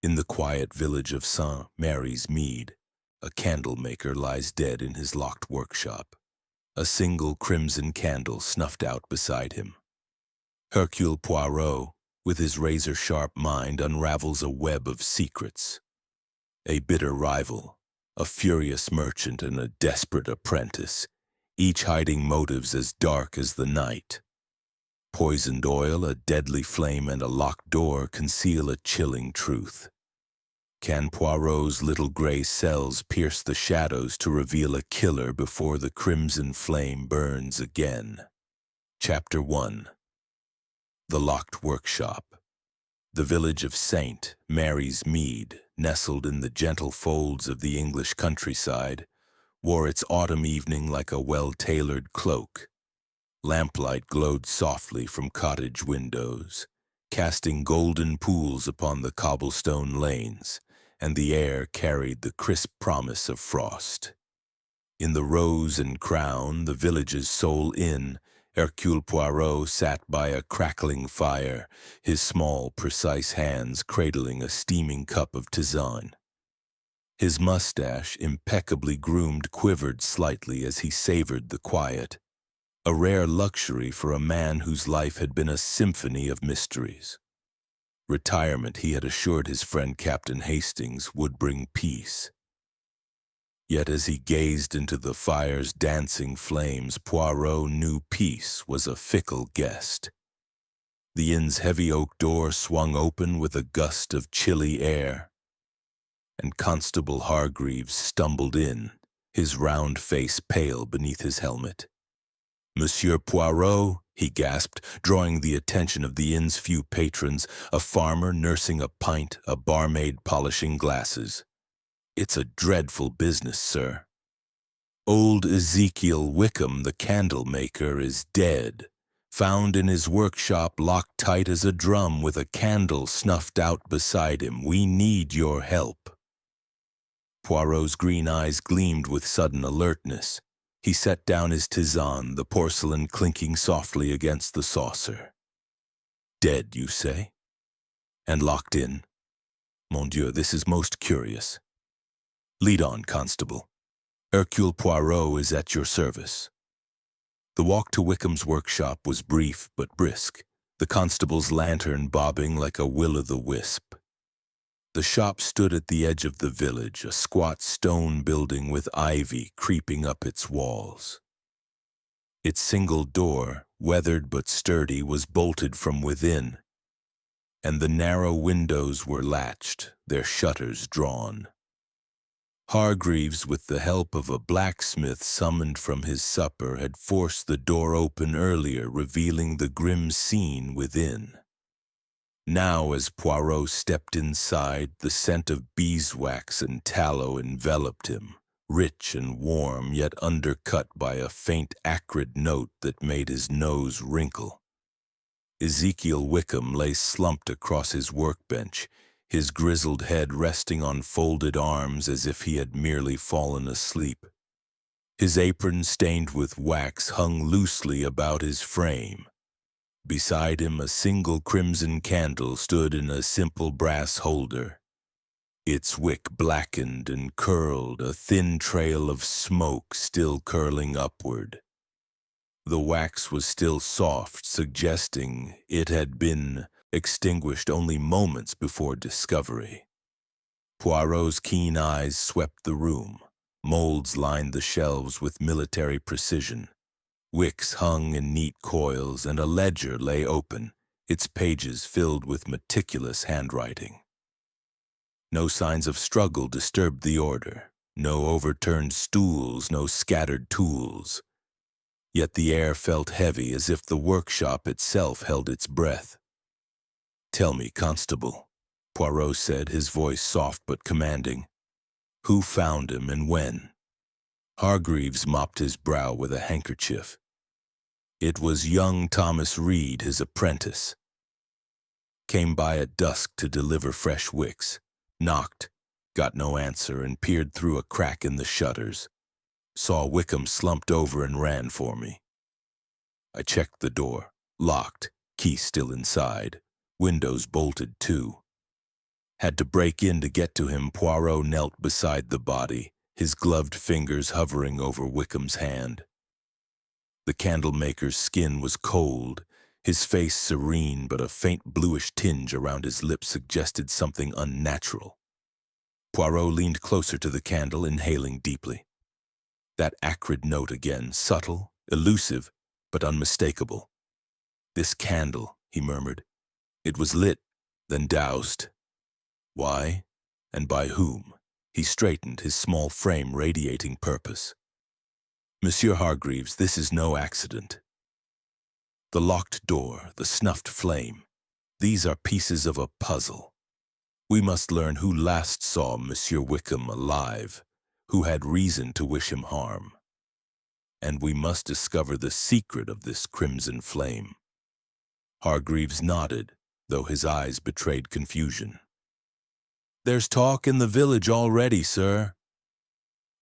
In the quiet village of St. Mary's Mead, a candlemaker lies dead in his locked workshop, a single crimson candle snuffed out beside him. Hercule Poirot, with his razor-sharp mind, unravels a web of secrets. A bitter rival, a furious merchant, and a desperate apprentice, each hiding motives as dark as the night. Poisoned oil, a deadly flame, and a locked door conceal a chilling truth. Can Poirot's little gray cells pierce the shadows to reveal a killer before the crimson flame burns again? Chapter 1. The Locked Workshop. The village of St. Mary's Mead, nestled in the gentle folds of the English countryside, wore its autumn evening like a well-tailored cloak. Lamplight glowed softly from cottage windows, casting golden pools upon the cobblestone lanes, and the air carried the crisp promise of frost. In the Rose and Crown, the village's sole inn, Hercule Poirot sat by a crackling fire, his small, precise hands cradling a steaming cup of tisane. His mustache, impeccably groomed, quivered slightly as he savored the quiet, a rare luxury for a man whose life had been a symphony of mysteries. Retirement, he had assured his friend Captain Hastings, would bring peace. Yet as he gazed into the fire's dancing flames, Poirot knew peace was a fickle guest. The inn's heavy oak door swung open with a gust of chilly air, and Constable Hargreaves stumbled in, his round face pale beneath his helmet. "Monsieur Poirot," he gasped, drawing the attention of the inn's few patrons, a farmer nursing a pint, a barmaid polishing glasses. "It's a dreadful business, sir. Old Ezekiel Wickham, the candlemaker, is dead, found in his workshop locked tight as a drum with a candle snuffed out beside him. We need your help." Poirot's green eyes gleamed with sudden alertness. He set down his tisane, the porcelain clinking softly against the saucer. "Dead, you say? And locked in? Mon Dieu, this is most curious. Lead on, Constable. Hercule Poirot is at your service." The walk to Wickham's workshop was brief but brisk, the constable's lantern bobbing like a will-o'-the-wisp. The shop stood at the edge of the village, a squat stone building with ivy creeping up its walls. Its single door, weathered but sturdy, was bolted from within, and the narrow windows were latched, their shutters drawn. Hargreaves, with the help of a blacksmith summoned from his supper, had forced the door open earlier, revealing the grim scene within. Now, as Poirot stepped inside, the scent of beeswax and tallow enveloped him, rich and warm, yet undercut by a faint acrid note that made his nose wrinkle. Ezekiel Wickham lay slumped across his workbench, his grizzled head resting on folded arms as if he had merely fallen asleep. His apron, stained with wax, hung loosely about his frame. Beside him, a single crimson candle stood in a simple brass holder. Its wick blackened and curled, a thin trail of smoke still curling upward. The wax was still soft, suggesting it had been extinguished only moments before discovery. Poirot's keen eyes swept the room. Molds lined the shelves with military precision. Wicks hung in neat coils, and a ledger lay open, its pages filled with meticulous handwriting. No signs of struggle disturbed the order, no overturned stools, no scattered tools. Yet the air felt heavy, as if the workshop itself held its breath. "Tell me, Constable," Poirot said, his voice soft but commanding. "Who found him and when?" Hargreaves mopped his brow with a handkerchief. "It was young Thomas Reed, his apprentice. Came by at dusk to deliver fresh wicks. Knocked, got no answer, and peered through a crack in the shutters. Saw Wickham slumped over and ran for me. I checked the door. Locked, key still inside. Windows bolted too. Had to break in to get to him. Poirot knelt beside the body, his gloved fingers hovering over Wickham's hand. The candlemaker's skin was cold, his face serene, but a faint bluish tinge around his lips suggested something unnatural. Poirot leaned closer to the candle, inhaling deeply. That acrid note again, subtle, elusive, but unmistakable. "This candle," he murmured. "It was lit, then doused. Why, and by whom?" He straightened, his small frame radiating purpose. "Monsieur Hargreaves, this is no accident. The locked door, the snuffed flame, these are pieces of a puzzle. We must learn who last saw Monsieur Wickham alive, who had reason to wish him harm. And we must discover the secret of this crimson flame." Hargreaves nodded, though his eyes betrayed confusion. "There's talk in the village already, sir.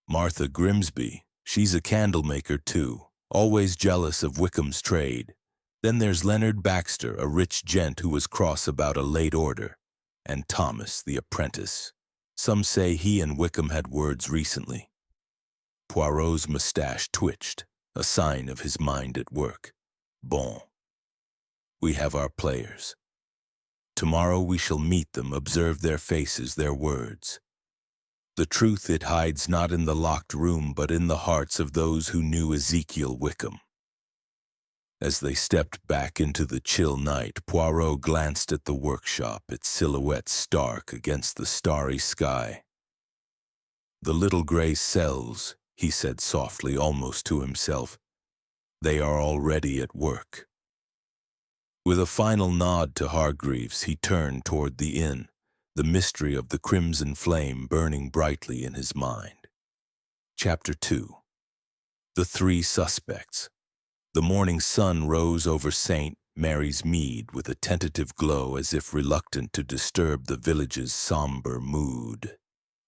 Martha Grimsby, she's a candlemaker too, always jealous of Wickham's trade. Then there's Leonard Baxter, a rich gent who was cross about a late order, and Thomas, the apprentice. Some say he and Wickham had words recently." Poirot's mustache twitched, a sign of his mind at work. "Bon. We have our players. Tomorrow we shall meet them, observe their faces, their words. The truth it hides not in the locked room, but in the hearts of those who knew Ezekiel Wickham." As they stepped back into the chill night, Poirot glanced at the workshop, its silhouette stark against the starry sky. "The little gray cells," he said softly, almost to himself. "They are already at work." With a final nod to Hargreaves, he turned toward the inn, the mystery of the crimson flame burning brightly in his mind. Chapter 2. The Three Suspects. The morning sun rose over St. Mary's Mead with a tentative glow, as if reluctant to disturb the village's somber mood.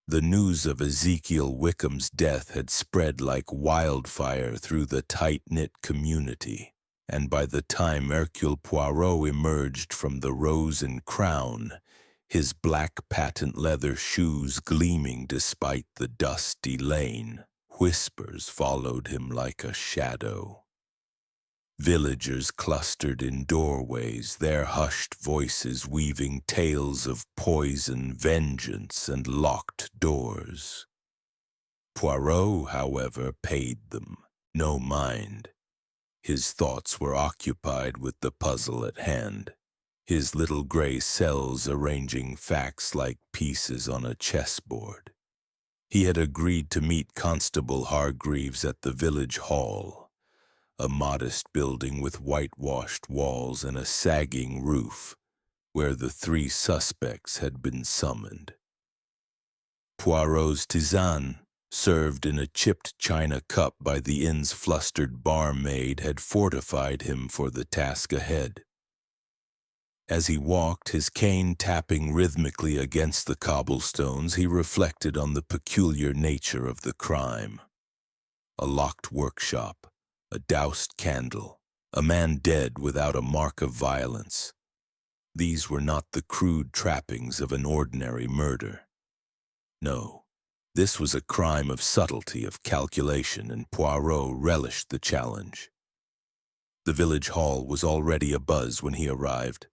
The news of Ezekiel Wickham's death had spread like wildfire through the tight-knit community, and by the time Hercule Poirot emerged from the Rose and Crown, his black patent leather shoes gleaming despite the dusty lane, whispers followed him like a shadow. Villagers clustered in doorways, their hushed voices weaving tales of poison, vengeance, and locked doors. Poirot, however, paid them no mind. His thoughts were occupied with the puzzle at hand, his little gray cells arranging facts like pieces on a chessboard. He had agreed to meet Constable Hargreaves at the village hall, a modest building with whitewashed walls and a sagging roof, where the three suspects had been summoned. Poirot's tisane, served in a chipped china cup by the inn's flustered barmaid, had fortified him for the task ahead. As he walked, his cane tapping rhythmically against the cobblestones, he reflected on the peculiar nature of the crime. A locked workshop, a doused candle, a man dead without a mark of violence. These were not the crude trappings of an ordinary murder. No, this was a crime of subtlety, of calculation, and Poirot relished the challenge. The village hall was already abuzz when he arrived.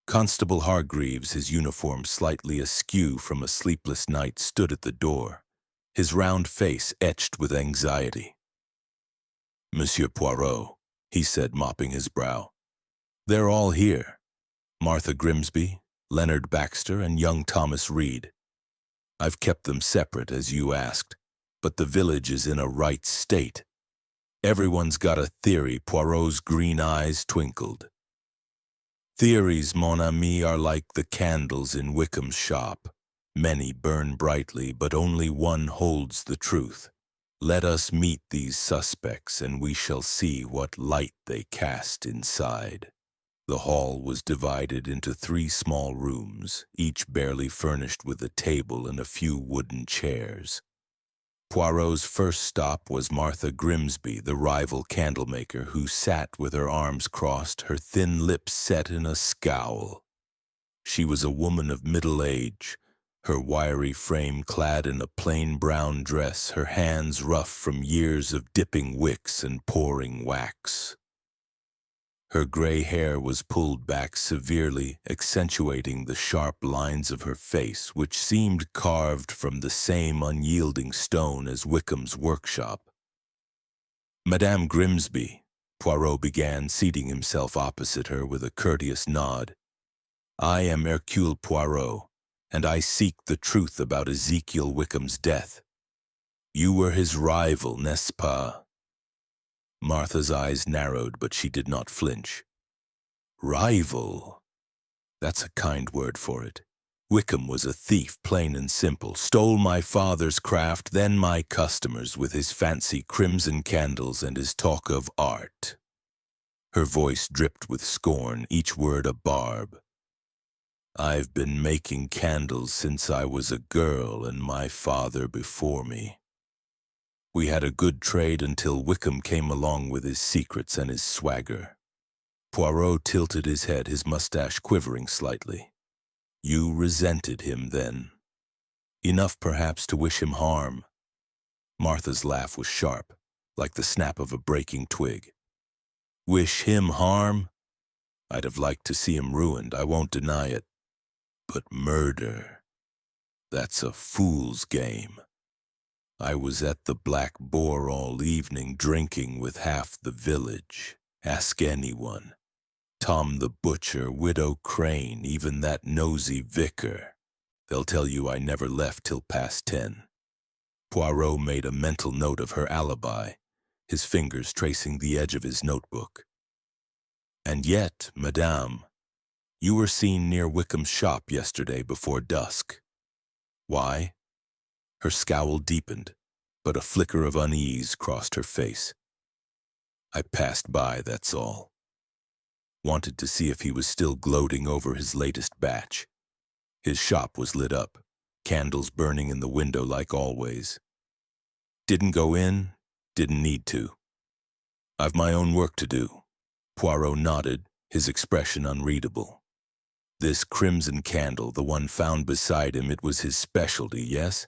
Constable Hargreaves, his uniform slightly askew from a sleepless night, stood at the door, his round face etched with anxiety. "Monsieur Poirot," he said, mopping his brow. "They're all here. Martha Grimsby, Leonard Baxter, and young Thomas Reed. I've kept them separate, as you asked, but the village is in a right state. Everyone's got a theory." Poirot's green eyes twinkled. "Theories, mon ami, are like the candles in Wickham's shop. Many burn brightly, but only one holds the truth. Let us meet these suspects, and we shall see what light they cast inside." The hall was divided into 3 small rooms, each barely furnished with a table and a few wooden chairs. Poirot's first stop was Martha Grimsby, the rival candlemaker, who sat with her arms crossed, her thin lips set in a scowl. She was a woman of middle age, her wiry frame clad in a plain brown dress, her hands rough from years of dipping wicks and pouring wax. Her gray hair was pulled back severely, accentuating the sharp lines of her face, which seemed carved from the same unyielding stone as Wickham's workshop. "Madame Grimsby," Poirot began, seating himself opposite her with a courteous nod. "I am Hercule Poirot, and I seek the truth about Ezekiel Wickham's death. You were his rival, n'est-ce pas?" Martha's eyes narrowed, but she did not flinch. "Rival? That's a kind word for it. Wickham was a thief, plain and simple, stole my father's craft, then my customers, with his fancy crimson candles and his talk of art." Her voice dripped with scorn, each word a barb. "I've been making candles since I was a girl, and my father before me. We had a good trade until Wickham came along with his secrets and his swagger." Poirot tilted his head, his mustache quivering slightly. "You resented him, then? Enough, perhaps, to wish him harm?" Martha's laugh was sharp, like the snap of a breaking twig. "Wish him harm? I'd have liked to see him ruined, I won't deny it. But murder, that's a fool's game. I was at the Black Boar all evening drinking with half the village. Ask anyone. Tom the butcher, Widow Crane, even that nosy vicar. They'll tell you I never left till past 10. Poirot made a mental note of her alibi, his fingers tracing the edge of his notebook. "And yet, madame, you were seen near Wickham's shop yesterday before dusk. Why?" Her scowl deepened, but a flicker of unease crossed her face. "I passed by, that's all. Wanted to see if he was still gloating over his latest batch. His shop was lit up, candles burning in the window like always. Didn't go in, didn't need to. I've my own work to do." Poirot nodded, his expression unreadable. "This crimson candle, the one found beside him, it was his specialty, yes?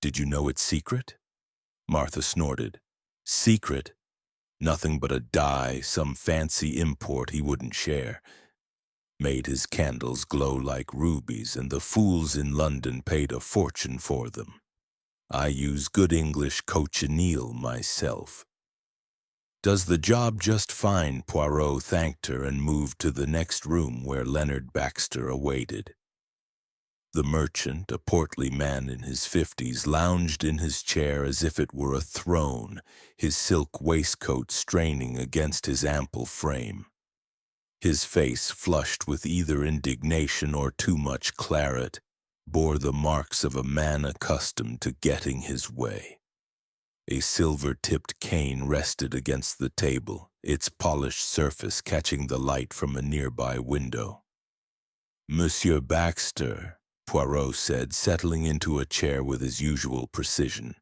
Did you know its secret?" Martha snorted. "Secret? Nothing but a dye, some fancy import he wouldn't share. Made his candles glow like rubies, and the fools in London paid a fortune for them. I use good English cochineal myself." "Does the job just fine," Poirot thanked her and moved to the next room where Leonard Baxter awaited. The merchant, a portly man in his 50s, lounged in his chair as if it were a throne, his silk waistcoat straining against his ample frame. His face, flushed with either indignation or too much claret, bore the marks of a man accustomed to getting his way. A silver-tipped cane rested against the table, its polished surface catching the light from a nearby window. "Monsieur Baxter," Poirot said, settling into a chair with his usual precision.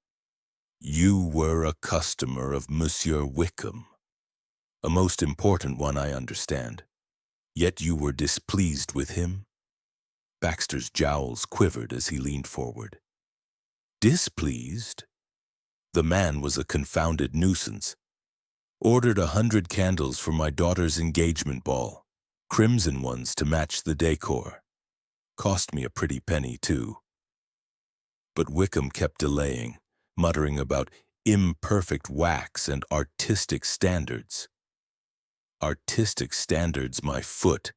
"You were a customer of Monsieur Wickham. A most important one, I understand. Yet you were displeased with him?" Baxter's jowls quivered as he leaned forward. "Displeased? The man was a confounded nuisance. Ordered 100 candles for my daughter's engagement ball, crimson ones to match the decor. Cost me a pretty penny, too. But Wickham kept delaying, muttering about imperfect wax and artistic standards. Artistic standards, my foot.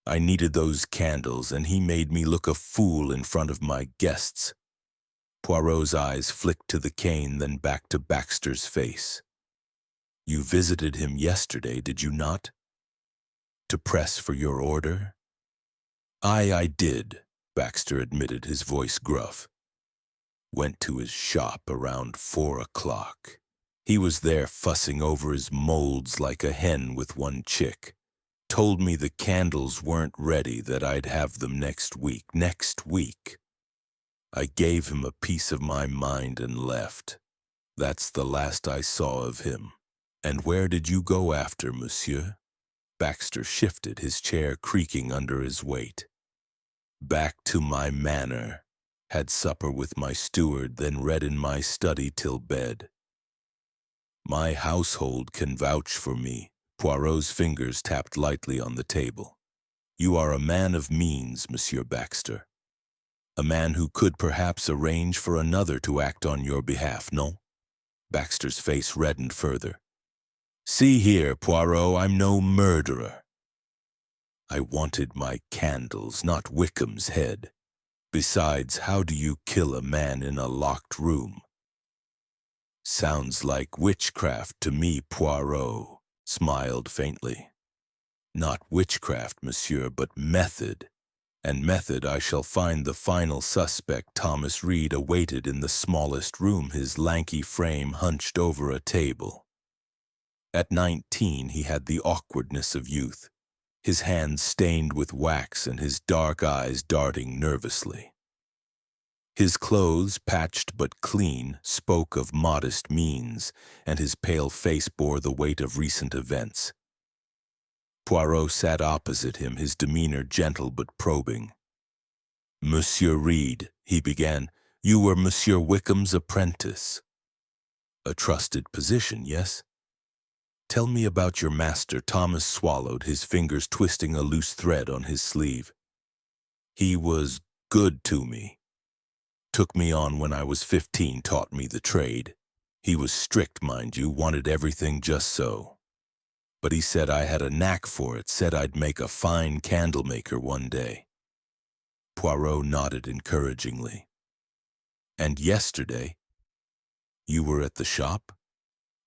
I needed those candles, and he made me look a fool in front of my guests." Poirot's eyes flicked to the cane, then back to Baxter's face. "You visited him yesterday, did you not? To press for your order?" I did," Baxter admitted, his voice gruff. "Went to his shop around 4 o'clock. He was there fussing over his molds like a hen with one chick. Told me the candles weren't ready, that I'd have them next week. Next week. I gave him a piece of my mind and left. That's the last I saw of him. And where did you go after, monsieur?" Baxter shifted, his chair creaking under his weight. Back to my manor. Had supper with my steward, then read in my study till bed. My household can vouch for me. Poirot's fingers tapped lightly on the table. You are a man of means, Monsieur Baxter. A man who could perhaps arrange for another to act on your behalf, no? Baxter's face reddened further. See here, Poirot, I'm no murderer. I wanted my candles, not Wickham's head. Besides, how do you kill a man in a locked room? Sounds like witchcraft to me, Poirot smiled faintly. Not witchcraft, monsieur, but method. And method I shall find the final suspect. Thomas Reed awaited in the smallest room, his lanky frame hunched over a table. At 19, he had the awkwardness of youth, his hands stained with wax and his dark eyes darting nervously. His clothes, patched but clean, spoke of modest means, and his pale face bore the weight of recent events. Poirot sat opposite him, his demeanor gentle but probing. Monsieur Reed, he began, you were Monsieur Wickham's apprentice. A trusted position, yes? Tell me about your master. Thomas swallowed, his fingers twisting a loose thread on his sleeve. He was good to me. Took me on when I was 15, taught me the trade. He was strict, mind you, wanted everything just so. But he said I had a knack for it, said I'd make a fine candlemaker one day. Poirot nodded encouragingly. And yesterday? You were at the shop?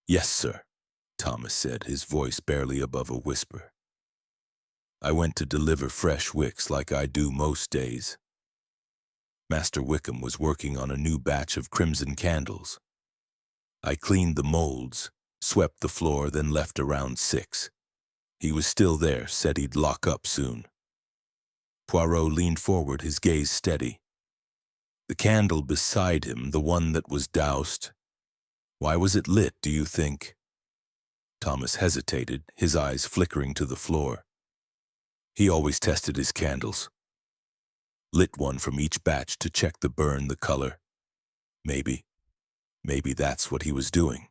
Yes, sir, Thomas said, his voice barely above a whisper. I went to deliver fresh wicks like I do most days. Master Wickham was working on a new batch of crimson candles. I cleaned the molds, swept the floor, then left around 6. He was still there, said he'd lock up soon. Poirot leaned forward, his gaze steady. The candle beside him, the one that was doused, why was it lit, do you think? Thomas hesitated, his eyes flickering to the floor. He always tested his candles. Lit one from each batch to check the burn, the color. Maybe that's what he was doing.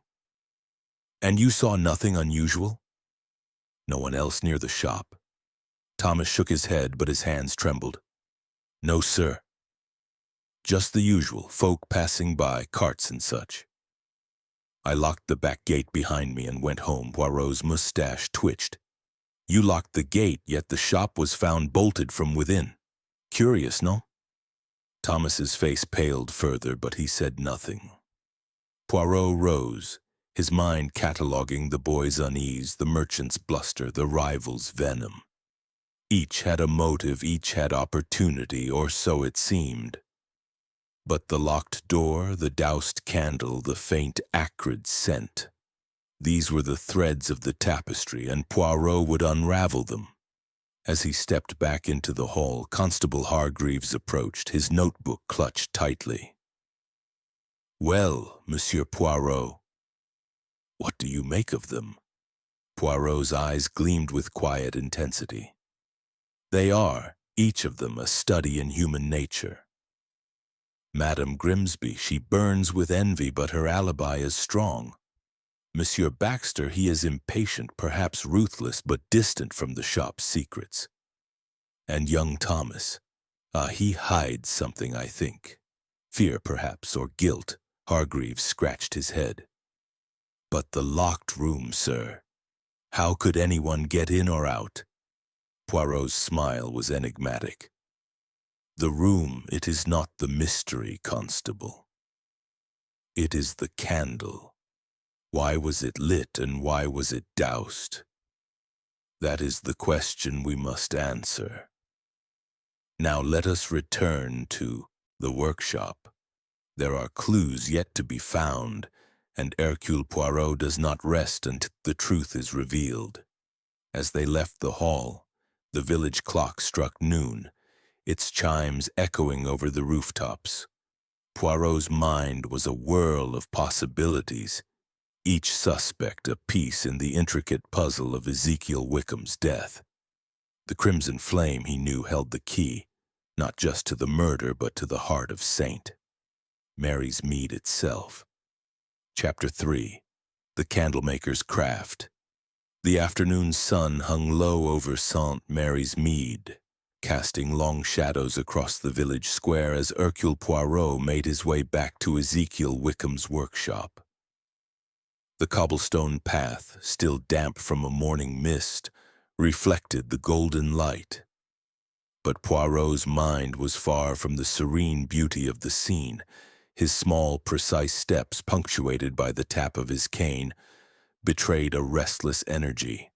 And you saw nothing unusual? No one else near the shop? Thomas shook his head, but his hands trembled. No, sir. Just the usual, folk passing by, carts and such. I locked the back gate behind me and went home. Poirot's mustache twitched. You locked the gate, yet the shop was found bolted from within. Curious, no? Thomas's face paled further, but he said nothing. Poirot rose, his mind cataloguing the boy's unease, the merchant's bluster, the rival's venom. Each had a motive, each had opportunity, or so it seemed. But the locked door, the doused candle, the faint, acrid scent, these were the threads of the tapestry, and Poirot would unravel them. As he stepped back into the hall, Constable Hargreaves approached, his notebook clutched tightly. Well, Monsieur Poirot, what do you make of them? Poirot's eyes gleamed with quiet intensity. They are, each of them, a study in human nature. Madame Grimsby, she burns with envy, but her alibi is strong. Monsieur Baxter, he is impatient, perhaps ruthless, but distant from the shop's secrets. And young Thomas, he hides something, I think. Fear, perhaps, or guilt. Hargreaves scratched his head. But the locked room, sir. How could anyone get in or out? Poirot's smile was enigmatic. The room, it is not the mystery, Constable. It is the candle. Why was it lit and why was it doused? That is the question we must answer. Now let us return to the workshop. There are clues yet to be found, and Hercule Poirot does not rest until the truth is revealed. As they left the hall, the village clock struck noon, its chimes echoing over the rooftops. Poirot's mind was a whirl of possibilities, each suspect a piece in the intricate puzzle of Ezekiel Wickham's death. The crimson flame, he knew, held the key, not just to the murder but to the heart of Saint Mary's Mead itself. Chapter 3. The Candlemaker's Craft. The afternoon sun hung low over St. Mary's Mead, casting long shadows across the village square as Hercule Poirot made his way back to Ezekiel Wickham's workshop. The cobblestone path, still damp from a morning mist, reflected the golden light. But Poirot's mind was far from the serene beauty of the scene. His small, precise steps, punctuated by the tap of his cane, betrayed a restless energy.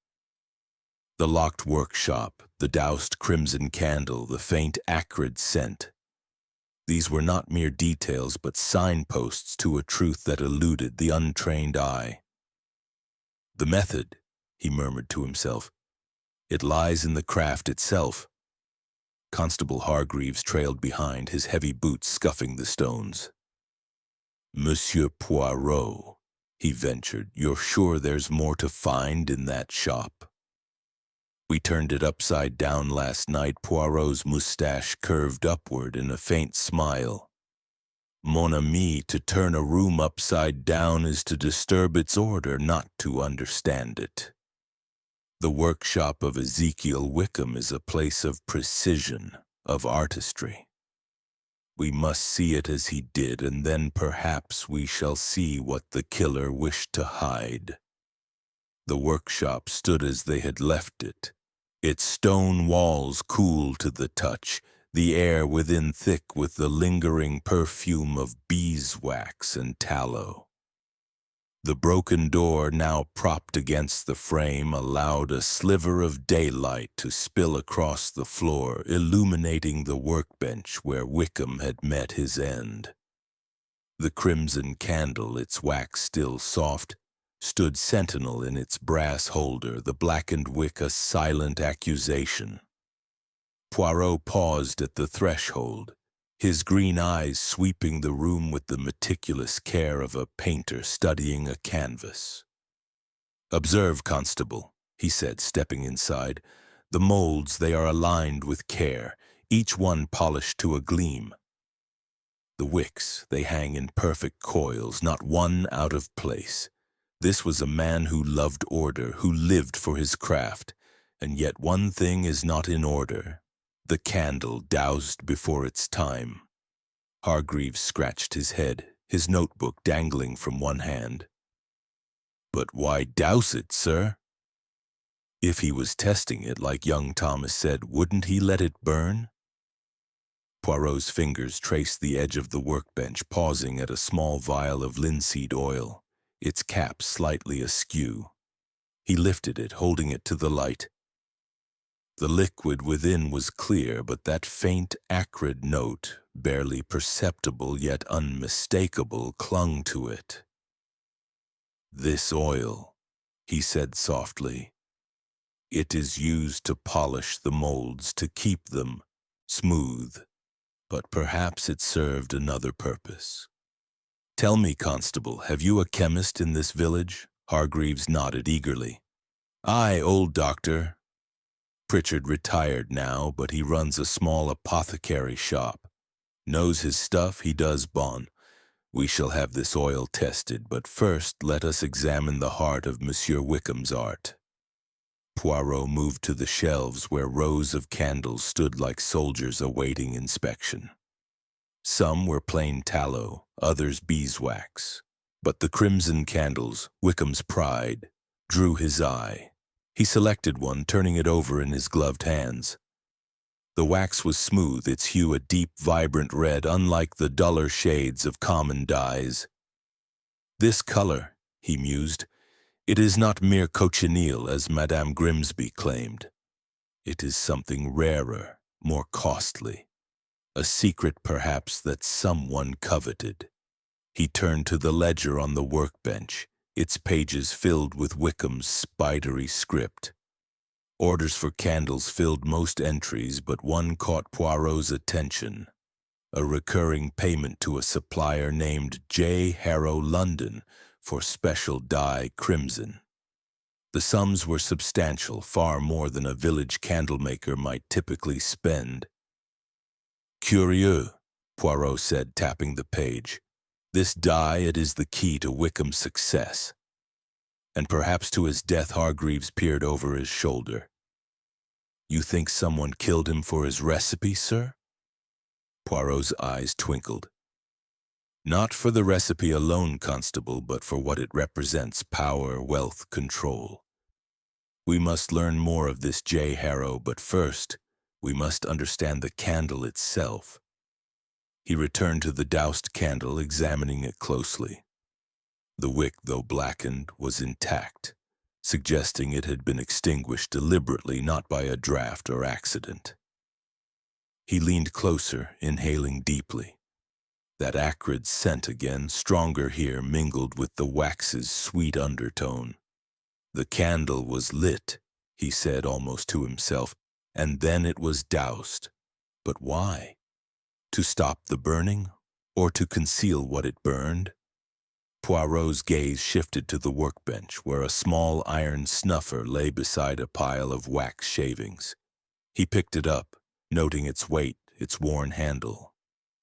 The locked workshop, the doused crimson candle, the faint, acrid scent. These were not mere details, but signposts to a truth that eluded the untrained eye. The method, he murmured to himself. It lies in the craft itself. Constable Hargreaves trailed behind, his heavy boots scuffing the stones. "Monsieur Poirot," he ventured, "you're sure there's more to find in that shop?" "We turned it upside down last night." Poirot's moustache curved upward in a faint smile. "Mon ami, to turn a room upside down is to disturb its order, not to understand it. The workshop of Ezekiel Wickham is a place of precision, of artistry. We must see it as he did, and then perhaps we shall see what the killer wished to hide." The workshop stood as they had left it, its stone walls cool to the touch, the air within thick with the lingering perfume of beeswax and tallow. The broken door, now propped against the frame, allowed a sliver of daylight to spill across the floor, illuminating the workbench where Wickham had met his end. The crimson candle, its wax still soft, stood sentinel in its brass holder, the blackened wick a silent accusation. Poirot paused at the threshold, his green eyes sweeping the room with the meticulous care of a painter studying a canvas. "Observe, Constable," he said, stepping inside. "The molds, they are aligned with care, each one polished to a gleam. The wicks, they hang in perfect coils, not one out of place. This was a man who loved order, who lived for his craft, and yet one thing is not in order. The candle doused before its time." Hargreaves scratched his head, his notebook dangling from one hand. "But why douse it, sir? If he was testing it, like young Thomas said, wouldn't he let it burn?" Poirot's fingers traced the edge of the workbench, pausing at a small vial of linseed oil, its cap slightly askew. He lifted it, holding it to the light. The liquid within was clear, but that faint, acrid note, barely perceptible yet unmistakable, clung to it. "This oil," he said softly, "it is used to polish the molds, to keep them smooth, but perhaps it served another purpose." "Tell me, Constable, have you a chemist in this village?" Hargreaves nodded eagerly. "Aye, old doctor. Pritchard retired now, but he runs a small apothecary shop. Knows his stuff, he does, bon. We shall have this oil tested, but first let us examine the heart of Monsieur Wickham's art." Poirot moved to the shelves where rows of candles stood like soldiers awaiting inspection. Some were plain tallow, others beeswax. But the crimson candles, Wickham's pride, drew his eye. He selected one, turning it over in his gloved hands. The wax was smooth, its hue a deep, vibrant red, unlike the duller shades of common dyes. "This color," he mused, "it is not mere cochineal, as Madame Grimsby claimed. It is something rarer, more costly. A secret, perhaps, that someone coveted." He turned to the ledger on the workbench, its pages filled with Wickham's spidery script. Orders for candles filled most entries, but one caught Poirot's attention. A recurring payment to a supplier named J. Harrow, London, for special dye crimson. The sums were substantial, far more than a village candlemaker might typically spend. Curieux, Poirot said, tapping the page. This die, it is the key to Wickham's success. And perhaps to his death. Hargreaves peered over his shoulder. You think someone killed him for his recipe, sir? Poirot's eyes twinkled. Not for the recipe alone, Constable, but for what it represents: power, wealth, control. We must learn more of this J. Harrow, but first, we must understand the candle itself. He returned to the doused candle, examining it closely. The wick, though blackened, was intact, suggesting it had been extinguished deliberately, not by a draught or accident. He leaned closer, inhaling deeply. That acrid scent again, stronger here, mingled with the wax's sweet undertone. The candle was lit, he said almost to himself, and then it was doused. But why? To stop the burning, or to conceal what it burned? Poirot's gaze shifted to the workbench, where a small iron snuffer lay beside a pile of wax shavings. He picked it up, noting its weight, its worn handle.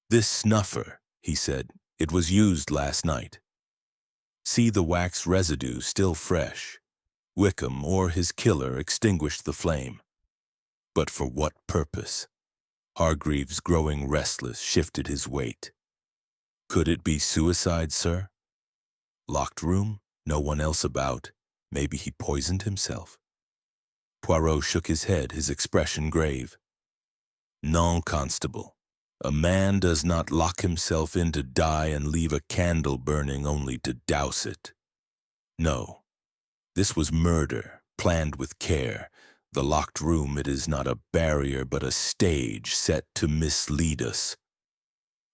This snuffer, he said, it was used last night. See the wax residue still fresh. Wickham or his killer extinguished the flame. But for what purpose? Hargreaves, growing restless, shifted his weight. Could it be suicide, sir? Locked room? No one else about? Maybe he poisoned himself? Poirot shook his head, his expression grave. Non, Constable. A man does not lock himself in to die and leave a candle burning only to douse it. No. This was murder, planned with care. The locked room, it is not a barrier but a stage set to mislead us.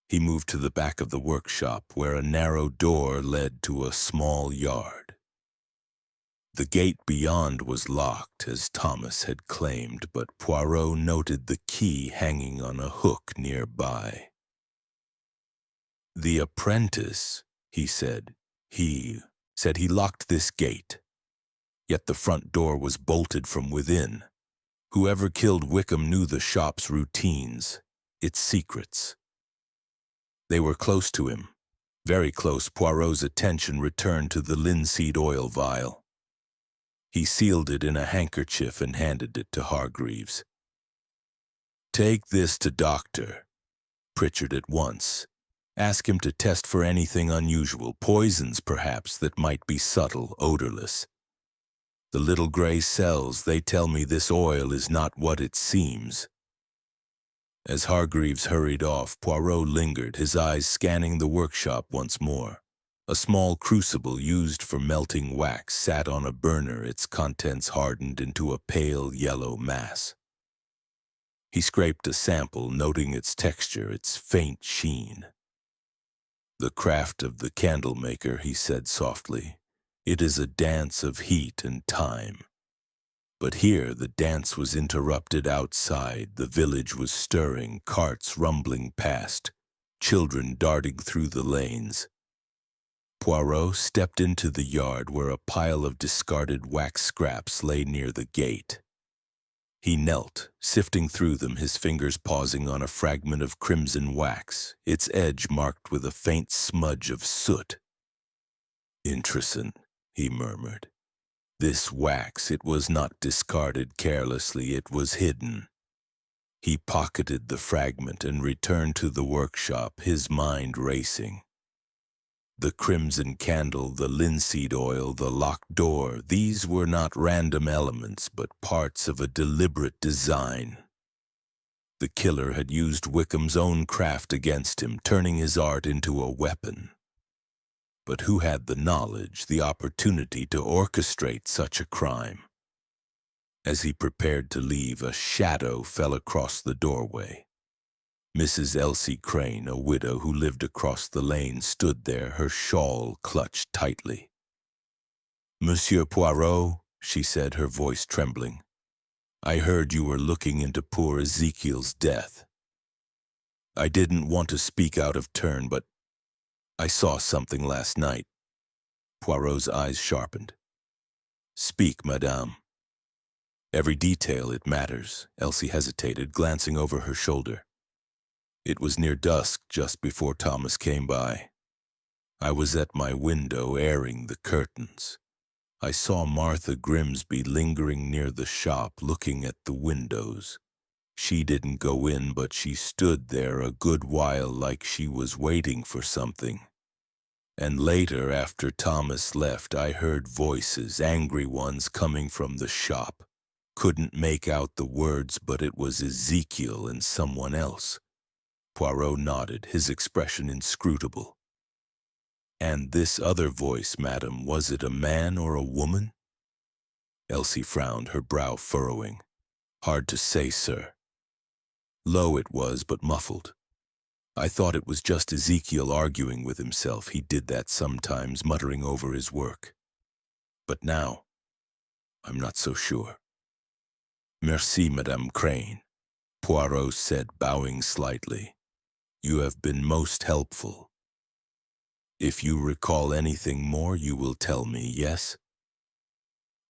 He moved to the back of the workshop, where a narrow door led to a small yard. The gate beyond was locked, as Thomas had claimed, but Poirot noted the key hanging on a hook nearby. The apprentice, he said he locked this gate. Yet the front door was bolted from within. Whoever killed Wickham knew the shop's routines, its secrets. They were close to him. Very close. Poirot's attention returned to the linseed oil vial. He sealed it in a handkerchief and handed it to Hargreaves. Take this to Dr. Pritchard at once. Ask him to test for anything unusual, poisons perhaps that might be subtle, odorless. The little gray cells, they tell me this oil is not what it seems. As Hargreaves hurried off, Poirot lingered, his eyes scanning the workshop once more. A small crucible used for melting wax sat on a burner, its contents hardened into a pale yellow mass. He scraped a sample, noting its texture, its faint sheen. The craft of the candlemaker, he said softly. It is a dance of heat and time. But here the dance was interrupted outside. The village was stirring, carts rumbling past, children darting through the lanes. Poirot stepped into the yard where a pile of discarded wax scraps lay near the gate. He knelt, sifting through them, his fingers pausing on a fragment of crimson wax, its edge marked with a faint smudge of soot. Interesting, he murmured. This wax, it was not discarded carelessly, it was hidden. He pocketed the fragment and returned to the workshop, his mind racing. The crimson candle, the linseed oil, the locked door, these were not random elements, but parts of a deliberate design. The killer had used Wickham's own craft against him, turning his art into a weapon. But who had the knowledge, the opportunity to orchestrate such a crime? As he prepared to leave, a shadow fell across the doorway. Mrs. Elsie Crane, a widow who lived across the lane, stood there, her shawl clutched tightly. "Monsieur Poirot," she said, her voice trembling, "I heard you were looking into poor Ezekiel's death. I didn't want to speak out of turn, but I saw something last night." Poirot's eyes sharpened. "Speak, madame." "Every detail, it matters." Elsie hesitated, glancing over her shoulder. It was near dusk, just before Thomas came by. I was at my window airing the curtains. I saw Martha Grimsby lingering near the shop, looking at the windows. She didn't go in, but she stood there a good while like she was waiting for something. And later, after Thomas left, I heard voices, angry ones, coming from the shop. Couldn't make out the words, but it was Ezekiel and someone else. Poirot nodded, his expression inscrutable. And this other voice, madam, was it a man or a woman? Elsie frowned, her brow furrowing. Hard to say, sir. Low it was, but muffled. I thought it was just Ezekiel arguing with himself. He did that sometimes, muttering over his work. But now, I'm not so sure. Merci, Madame Crane, Poirot said, bowing slightly. You have been most helpful. If you recall anything more, you will tell me, yes?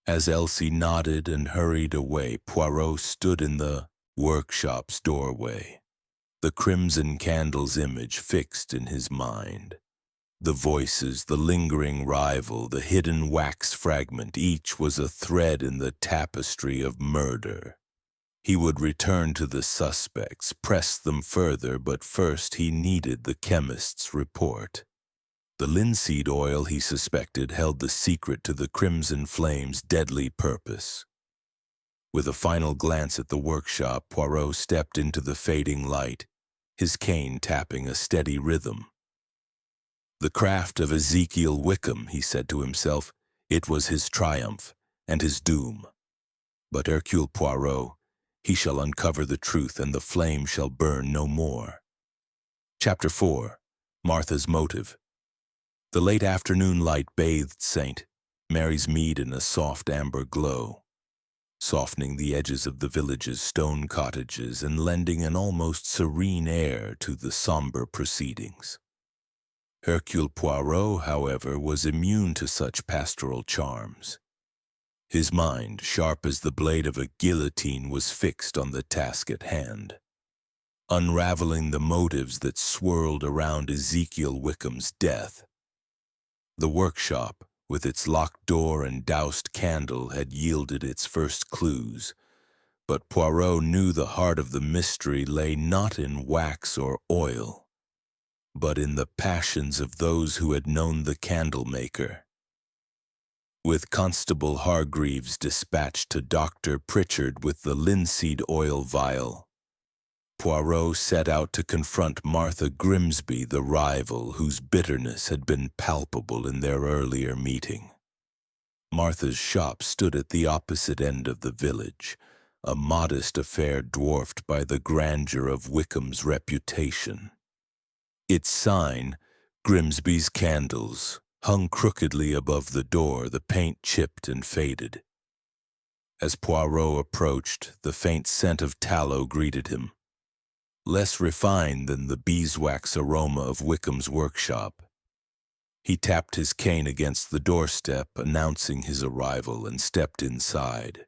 As Elsie nodded and hurried away, Poirot stood in the workshop's doorway, the crimson candle's image fixed in his mind. The voices, the lingering rival, the hidden wax fragment, each was a thread in the tapestry of murder. He would return to the suspects, press them further, but first he needed the chemist's report. The linseed oil, he suspected, held the secret to the crimson flame's deadly purpose. With a final glance at the workshop, Poirot stepped into the fading light, his cane tapping a steady rhythm. The craft of Ezekiel Wickham, he said to himself, it was his triumph and his doom. But Hercule Poirot, he shall uncover the truth, and the flame shall burn no more. Chapter 4. Martha's Motive. The late afternoon light bathed St. Mary's Mead in a soft amber glow, softening the edges of the village's stone cottages and lending an almost serene air to the somber proceedings. Hercule Poirot, however, was immune to such pastoral charms. His mind, sharp as the blade of a guillotine, was fixed on the task at hand, unraveling the motives that swirled around Ezekiel Wickham's death. The workshop, with its locked door and doused candle, had yielded its first clues, but Poirot knew the heart of the mystery lay not in wax or oil, but in the passions of those who had known the candlemaker. With Constable Hargreaves dispatched to Dr. Pritchard with the linseed oil vial, Poirot set out to confront Martha Grimsby, the rival whose bitterness had been palpable in their earlier meeting. Martha's shop stood at the opposite end of the village, a modest affair dwarfed by the grandeur of Wickham's reputation. Its sign, Grimsby's Candles, hung crookedly above the door, the paint chipped and faded. As Poirot approached, the faint scent of tallow greeted him, less refined than the beeswax aroma of Wickham's workshop. He tapped his cane against the doorstep, announcing his arrival, and stepped inside.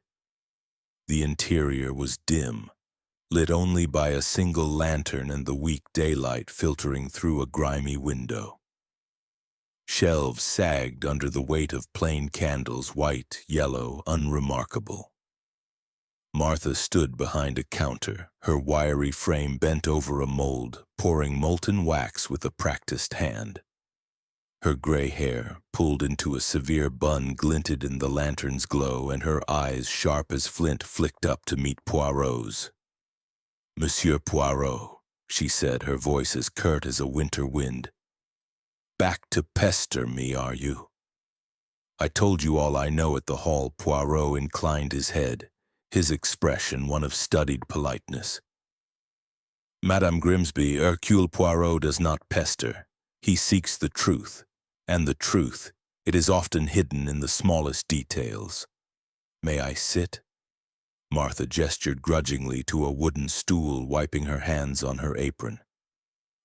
The interior was dim, lit only by a single lantern and the weak daylight filtering through a grimy window. Shelves sagged under the weight of plain candles, white, yellow, unremarkable. Martha stood behind a counter, her wiry frame bent over a mold, pouring molten wax with a practiced hand. Her gray hair, pulled into a severe bun, glinted in the lantern's glow, and her eyes, sharp as flint, flicked up to meet Poirot's. "Monsieur Poirot," she said, her voice as curt as a winter wind. "Back to pester me, are you?" "I told you all I know at the hall." Poirot inclined his head, his expression one of studied politeness. "Madame Grimsby, Hercule Poirot does not pester. He seeks the truth, and the truth, it is often hidden in the smallest details. May I sit?" Martha gestured grudgingly to a wooden stool, wiping her hands on her apron.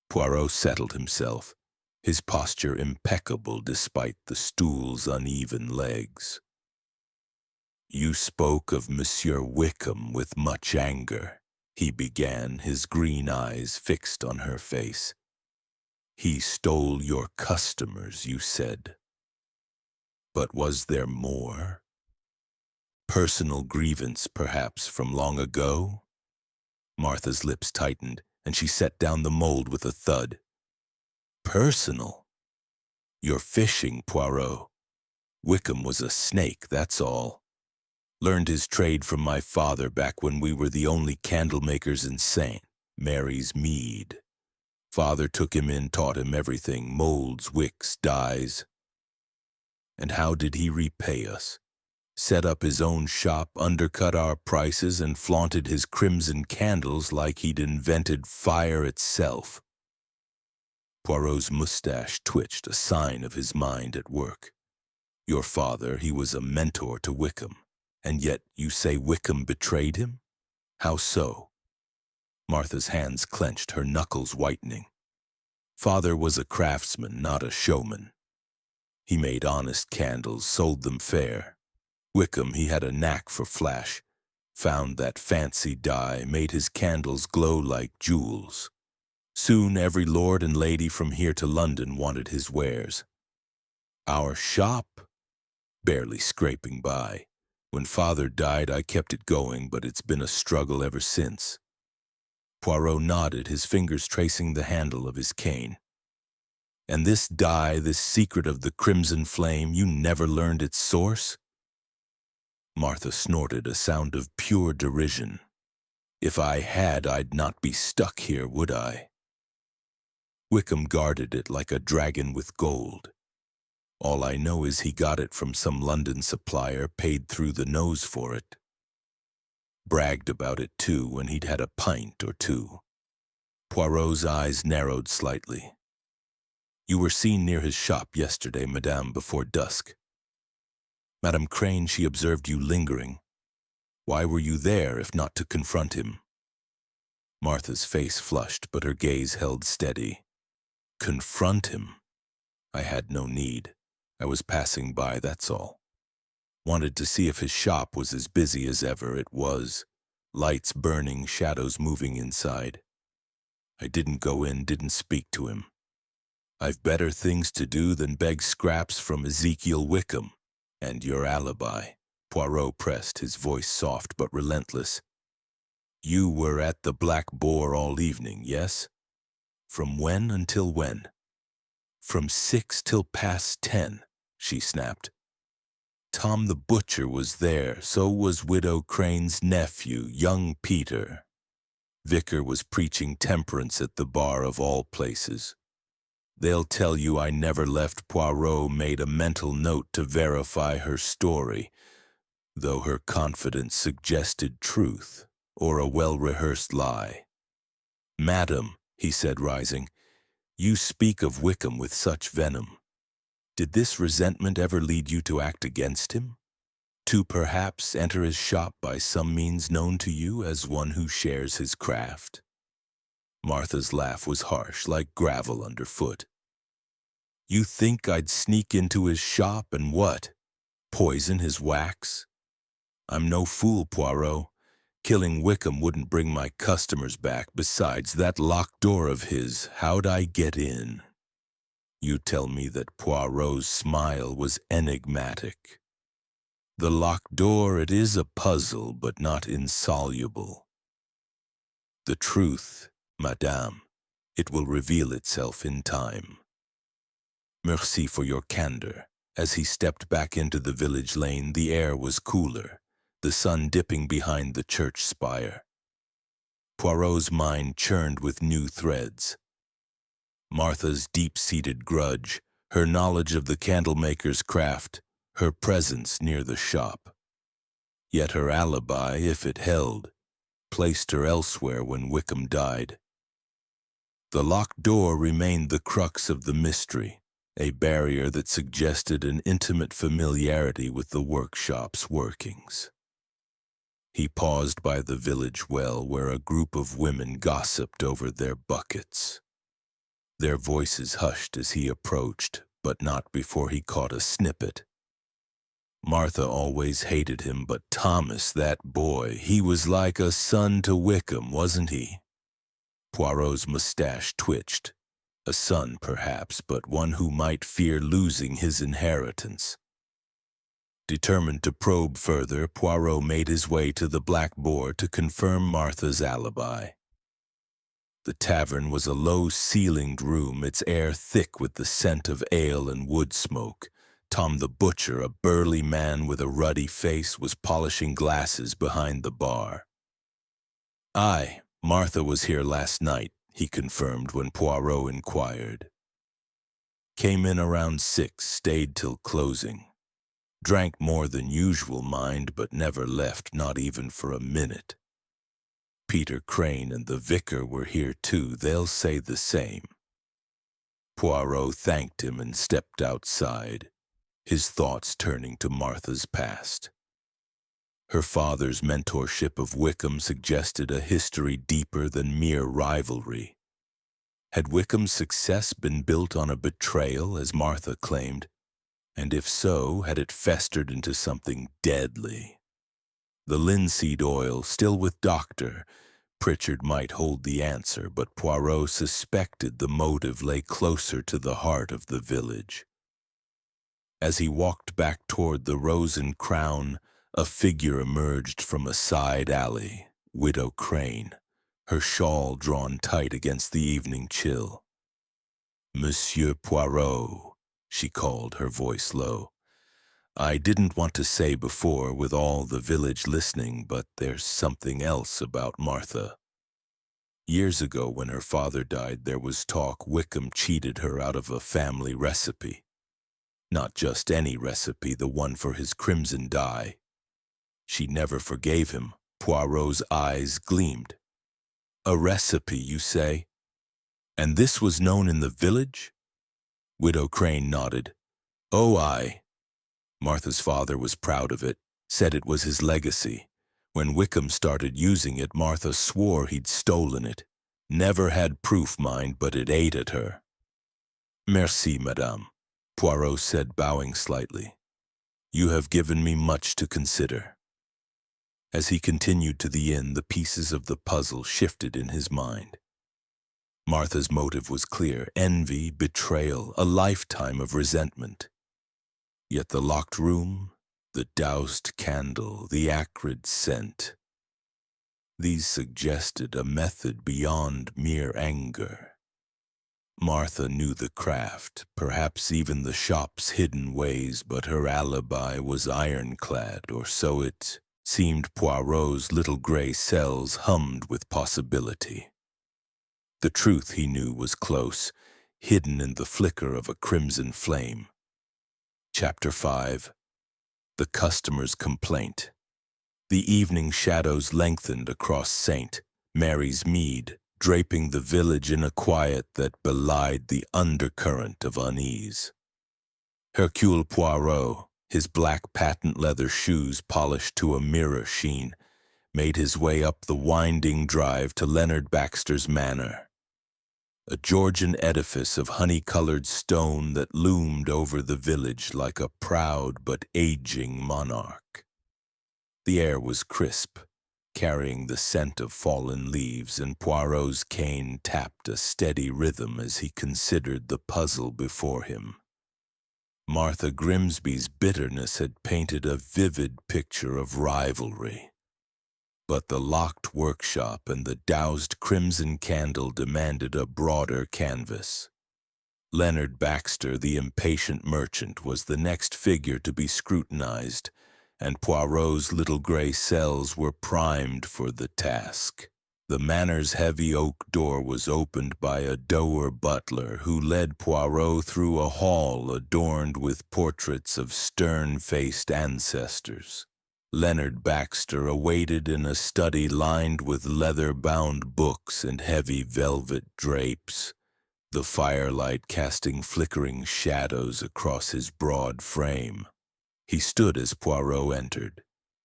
Poirot settled himself, his posture impeccable despite the stool's uneven legs. "You spoke of Monsieur Wickham with much anger," he began, his green eyes fixed on her face. He stole your customers, you said. But was there more? Personal grievance, perhaps, from long ago? Martha's lips tightened, and she set down the mold with a thud. Personal? You're fishing, Poirot. Wickham was a snake, that's all. Learned his trade from my father back when we were the only candlemakers in St. Mary's Mead. Father took him in, taught him everything, molds, wicks, dyes. And how did he repay us? Set up his own shop, undercut our prices, and flaunted his crimson candles like he'd invented fire itself. Poirot's mustache twitched, a sign of his mind at work. Your father, he was a mentor to Wickham, and yet you say Wickham betrayed him? How so? Martha's hands clenched, her knuckles whitening. Father was a craftsman, not a showman. He made honest candles, sold them fair. Wickham, he had a knack for flash, found that fancy dye, made his candles glow like jewels. Soon every lord and lady from here to London wanted his wares. Our shop? Barely scraping by. When Father died, I kept it going, but it's been a struggle ever since. Poirot nodded, his fingers tracing the handle of his cane. And this dye, this secret of the crimson flame, you never learned its source? Martha snorted, a sound of pure derision. If I had, I'd not be stuck here, would I? Wickham guarded it like a dragon with gold. All I know is he got it from some London supplier, paid through the nose for it. Bragged about it, too, when he'd had a pint or two. Poirot's eyes narrowed slightly. You were seen near his shop yesterday, madame, before dusk. Madame Crane, she observed you lingering. Why were you there, if not to confront him? Martha's face flushed, but her gaze held steady. Confront him? I had no need. I was passing by, that's all. Wanted to see if his shop was as busy as ever. It was. Lights burning, shadows moving inside. I didn't go in, didn't speak to him. I've better things to do than beg scraps from Ezekiel Wickham. And your alibi. Poirot pressed, his voice soft but relentless. You were at the Black Boar all evening, yes? From when until when? From 6 till past 10, she snapped. Tom the butcher was there, so was Widow Crane's nephew, young Peter. Vicar was preaching temperance at the bar of all places. They'll tell you I never left. Poirot made a mental note to verify her story, though her confidence suggested truth or a well-rehearsed lie. Madam, he said, rising, you speak of Wickham with such venom. Did this resentment ever lead you to act against him? To perhaps enter his shop by some means known to you as one who shares his craft? Martha's laugh was harsh, like gravel underfoot. You think I'd sneak into his shop and what? Poison his wax? I'm no fool, Poirot. Killing Wickham wouldn't bring my customers back. Besides, that locked door of his, how'd I get in? You tell me that Poirot's smile was enigmatic. The locked door, it is a puzzle, but not insoluble. The truth, madame, it will reveal itself in time. Merci for your candor. As he stepped back into the village lane, the air was cooler, the sun dipping behind the church spire. Poirot's mind churned with new threads. Martha's deep-seated grudge, her knowledge of the candlemaker's craft, her presence near the shop. Yet her alibi, if it held, placed her elsewhere when Wickham died. The locked door remained the crux of the mystery, a barrier that suggested an intimate familiarity with the workshop's workings. He paused by the village well where a group of women gossiped over their buckets. Their voices hushed as he approached, but not before he caught a snippet. Martha always hated him, but Thomas, that boy, he was like a son to Wickham, wasn't he? Poirot's mustache twitched. A son, perhaps, but one who might fear losing his inheritance. Determined to probe further, Poirot made his way to the black board to confirm Martha's alibi. The tavern was a low-ceilinged room, its air thick with the scent of ale and wood smoke. Tom the butcher, a burly man with a ruddy face, was polishing glasses behind the bar. "Aye, Martha was here last night," he confirmed when Poirot inquired. "Came in around 6, stayed till closing. Drank more than usual, mind, but never left, not even for a minute. Peter Crane and the vicar were here too, they'll say the same." Poirot thanked him and stepped outside, his thoughts turning to Martha's past. Her father's mentorship of Wickham suggested a history deeper than mere rivalry. Had Wickham's success been built on a betrayal, as Martha claimed? And if so, had it festered into something deadly? The linseed oil, still with Doctor Pritchard, might hold the answer, but Poirot suspected the motive lay closer to the heart of the village. As he walked back toward the Rose and Crown, a figure emerged from a side alley, Widow Crane, her shawl drawn tight against the evening chill. "Monsieur Poirot," she called, her voice low. "I didn't want to say before, with all the village listening, but there's something else about Martha. Years ago, when her father died, there was talk Wickham cheated her out of a family recipe. Not just any recipe, the one for his crimson dye. She never forgave him." Poirot's eyes gleamed. "A recipe, you say? And this was known in the village?" Widow Crane nodded. "Oh, aye. Martha's father was proud of it, said it was his legacy. When Wickham started using it, Martha swore he'd stolen it. Never had proof, mind, but it ate at her." "Merci, madame," Poirot said, bowing slightly. "You have given me much to consider." As he continued to the inn, the pieces of the puzzle shifted in his mind. Martha's motive was clear: envy, betrayal, a lifetime of resentment. Yet the locked room, the doused candle, the acrid scent, these suggested a method beyond mere anger. Martha knew the craft, perhaps even the shop's hidden ways, but her alibi was ironclad, or so it seemed. Poirot's little gray cells hummed with possibility. The truth, he knew, was close, hidden in the flicker of a crimson flame. Chapter 5. The Customer's Complaint. The evening shadows lengthened across St. Mary's Mead, draping the village in a quiet that belied the undercurrent of unease. Hercule Poirot, his black patent leather shoes polished to a mirror sheen, made his way up the winding drive to Leonard Baxter's manor, a Georgian edifice of honey-colored stone that loomed over the village like a proud but aging monarch. The air was crisp, carrying the scent of fallen leaves, and Poirot's cane tapped a steady rhythm as he considered the puzzle before him. Martha Grimsby's bitterness had painted a vivid picture of rivalry, but the locked workshop and the doused crimson candle demanded a broader canvas. Leonard Baxter, the impatient merchant, was the next figure to be scrutinized, and Poirot's little gray cells were primed for the task. The manor's heavy oak door was opened by a dour butler who led Poirot through a hall adorned with portraits of stern-faced ancestors. Leonard Baxter awaited in a study lined with leather-bound books and heavy velvet drapes, the firelight casting flickering shadows across his broad frame. He stood as Poirot entered,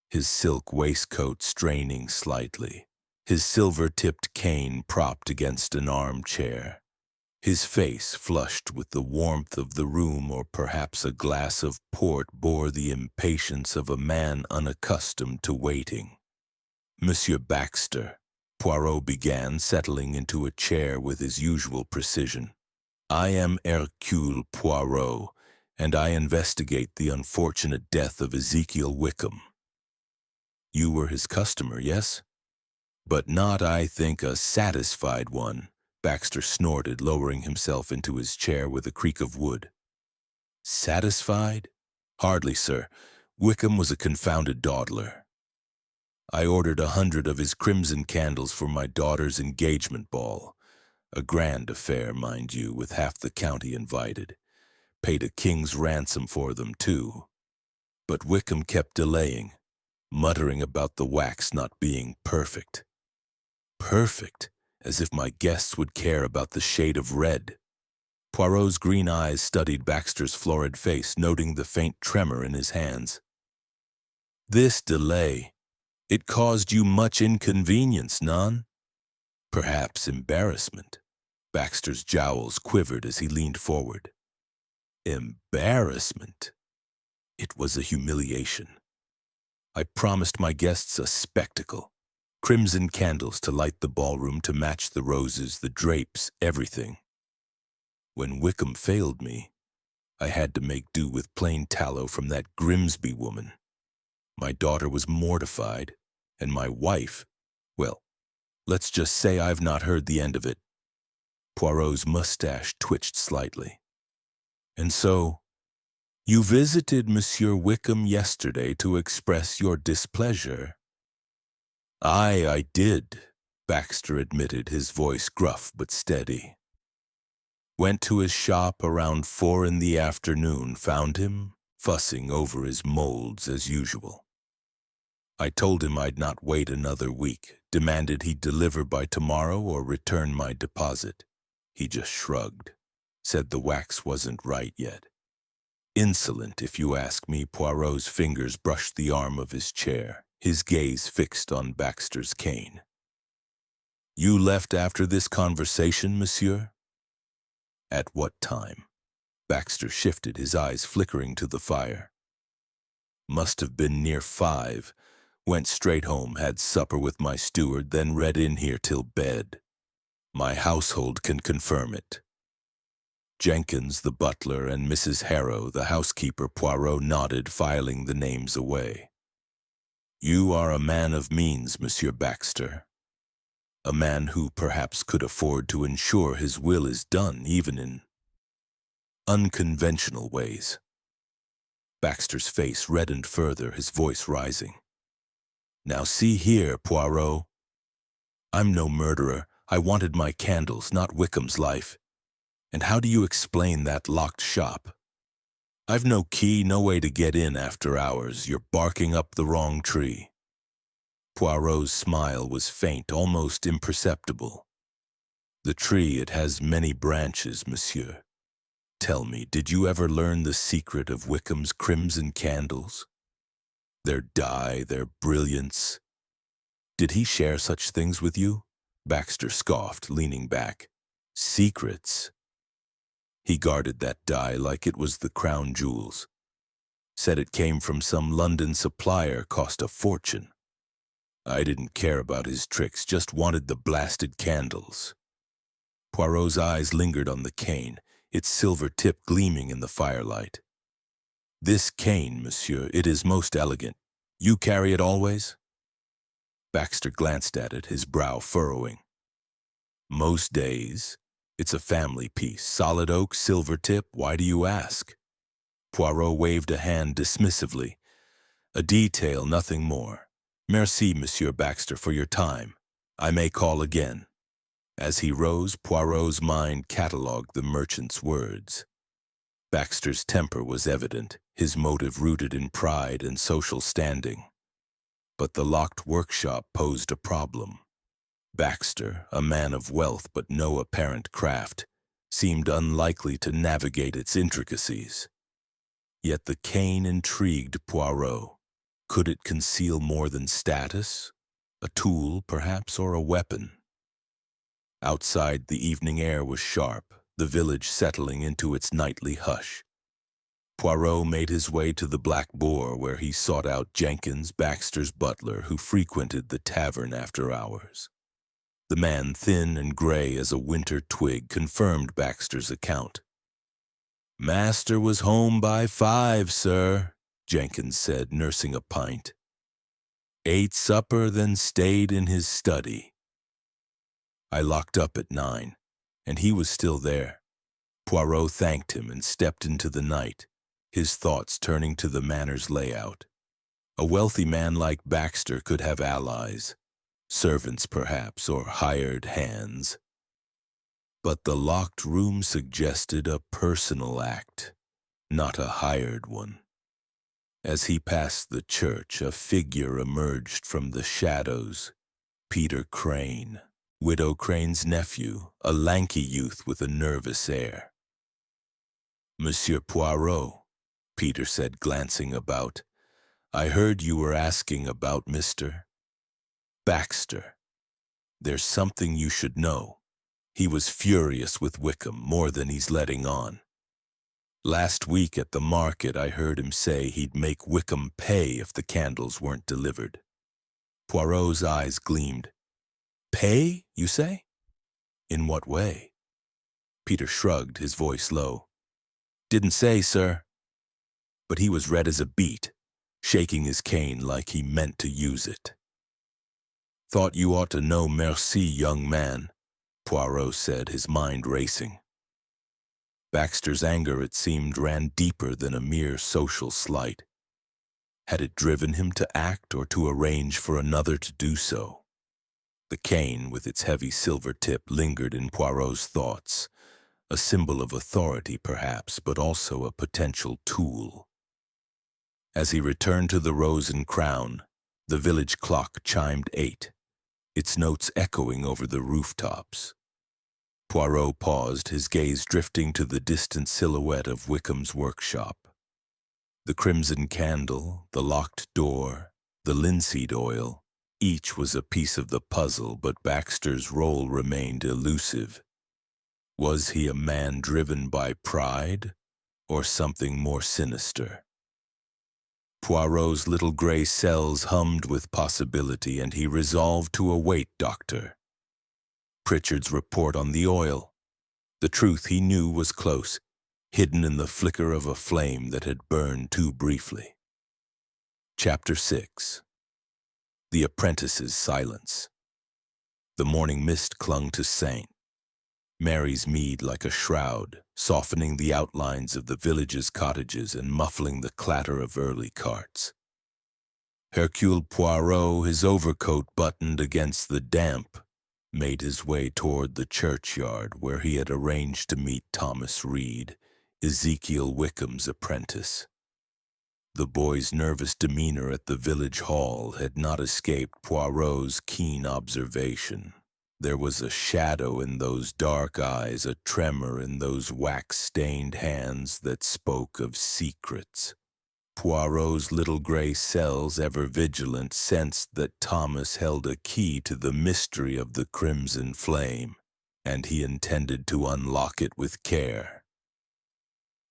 his silk waistcoat straining slightly, his silver-tipped cane propped against an armchair. His face, flushed with the warmth of the room or perhaps a glass of port, bore the impatience of a man unaccustomed to waiting. "Monsieur Baxter," Poirot began, settling into a chair with his usual precision. "I am Hercule Poirot, and I investigate the unfortunate death of Ezekiel Wickham." "You were his customer, yes?" "But not, I think, a satisfied one," Baxter snorted, lowering himself into his chair with a creak of wood. "Satisfied? Hardly, sir. Wickham was a confounded dawdler. I ordered 100 of his crimson candles for my daughter's engagement ball. A grand affair, mind you, with half the county invited. Paid a king's ransom for them, too. But Wickham kept delaying, muttering about the wax not being perfect. Perfect? As if my guests would care about the shade of red." Poirot's green eyes studied Baxter's florid face, noting the faint tremor in his hands. "This delay, it caused you much inconvenience, none?" "Perhaps embarrassment." Baxter's jowls quivered as he leaned forward. "Embarrassment?" It was a humiliation. I promised my guests a spectacle. Crimson candles to light the ballroom, to match the roses, the drapes, everything. When Wickham failed me, I had to make do with plain tallow from that Grimsby woman. My daughter was mortified, and my wife, well, let's just say I've not heard the end of it. Poirot's mustache twitched slightly. "And so, you visited Monsieur Wickham yesterday to express your displeasure?" "Aye, I did," Baxter admitted, his voice gruff but steady. "Went to his shop around 4 in the afternoon, found him fussing over his molds as usual. I told him I'd not wait another week, demanded he'd deliver by tomorrow or return my deposit. He just shrugged, said the wax wasn't right yet. Insolent, if you ask me. Poirot's fingers brushed the arm of his chair, his gaze fixed on Baxter's cane. "You left after this conversation, monsieur?" "At what time?" Baxter shifted, his eyes flickering to the fire. "Must have been near 5. Went straight home, had supper with my steward, then read in here till bed. My household can confirm it. Jenkins, the butler, and Mrs. Harrow, the housekeeper." Poirot nodded, filing the names away. "You are a man of means, Monsieur Baxter. A man who perhaps could afford to ensure his will is done, even in unconventional ways." Baxter's face reddened further, his voice rising. "Now see here, Poirot. I'm no murderer. I wanted my candles, not Wickham's life. And how do you explain that locked shop? I've no key, no way to get in after hours. You're barking up the wrong tree." Poirot's smile was faint, almost imperceptible. "The tree, it has many branches, monsieur. Tell me, did you ever learn the secret of Wickham's crimson candles? Their dye, their brilliance. Did he share such things with you?" Baxter scoffed, leaning back. "Secrets?" "He guarded that dye like it was the crown jewels. Said it came from some London supplier, cost a fortune. I didn't care about his tricks, just wanted the blasted candles." Poirot's eyes lingered on the cane, its silver tip gleaming in the firelight. "This cane, monsieur, it is most elegant. You carry it always?" Baxter glanced at it, his brow furrowing. "Most days. It's a family piece, solid oak, silver tip. Why do you ask?" Poirot waved a hand dismissively. "A detail, nothing more. Merci, Monsieur Baxter, for your time. I may call again." As he rose, Poirot's mind catalogued the merchant's words. Baxter's temper was evident, his motive rooted in pride and social standing. But the locked workshop posed a problem. Baxter, a man of wealth but no apparent craft, seemed unlikely to navigate its intricacies. Yet the cane intrigued Poirot. Could it conceal more than status? A tool, perhaps, or a weapon? Outside, the evening air was sharp. the village settling into its nightly hush. Poirot made his way to the Black Boar, where he sought out Jenkins, Baxter's butler, who frequented the tavern after hours. The man, thin and gray as a winter twig, confirmed Baxter's account. "Master was home by 5, sir," Jenkins said, nursing a pint. "Ate supper, then stayed in his study. I locked up at 9, and he was still there." Poirot thanked him and stepped into the night, his thoughts turning to the manor's layout. A wealthy man like Baxter could have allies, servants perhaps, or hired hands. But the locked room suggested a personal act, not a hired one. As he passed the church, a figure emerged from the shadows. Peter Crane, Widow Crane's nephew, a lanky youth with a nervous air. "Monsieur Poirot," Peter said, glancing about, "I heard you were asking about Mr. Baxter. There's something you should know. He was furious with Wickham, more than he's letting on. Last week at the market I heard him say he'd make Wickham pay if the candles weren't delivered." Poirot's eyes gleamed. "Pay, you say? In what way?" Peter shrugged, his voice low. "Didn't say, sir." But he was red as a beet, shaking his cane like he meant to use it. "Thought you ought to know merci, young man," Poirot said, his mind racing. Baxter's anger, it seemed, ran deeper than a mere social slight. Had it driven him to act or to arrange for another to do so? The cane, with its heavy silver tip, lingered in Poirot's thoughts, a symbol of authority perhaps, but also a potential tool. As he returned to the Rose and Crown, the village clock chimed 8, its notes echoing over the rooftops. Poirot paused, his gaze drifting to the distant silhouette of Wickham's workshop. The crimson candle, the locked door, the linseed oil, each was a piece of the puzzle, but Baxter's role remained elusive. Was he a man driven by pride, or something more sinister? Poirot's little gray cells hummed with possibility, and he resolved to await Doctor Pritchard's report on the oil. The truth, he knew, was close, hidden in the flicker of a flame that had burned too briefly. Chapter 6. The Apprentice's Silence. The morning mist clung to St. Mary's Mead like a shroud, softening the outlines of the village's cottages and muffling the clatter of early carts. Hercule Poirot, his overcoat buttoned against the damp, made his way toward the churchyard where he had arranged to meet Thomas Reed, Ezekiel Wickham's apprentice. The boy's nervous demeanor at the village hall had not escaped Poirot's keen observation. There was a shadow in those dark eyes, a tremor in those wax-stained hands that spoke of secrets. Poirot's little gray cells, ever vigilant, sensed that Thomas held a key to the mystery of the crimson flame, and he intended to unlock it with care.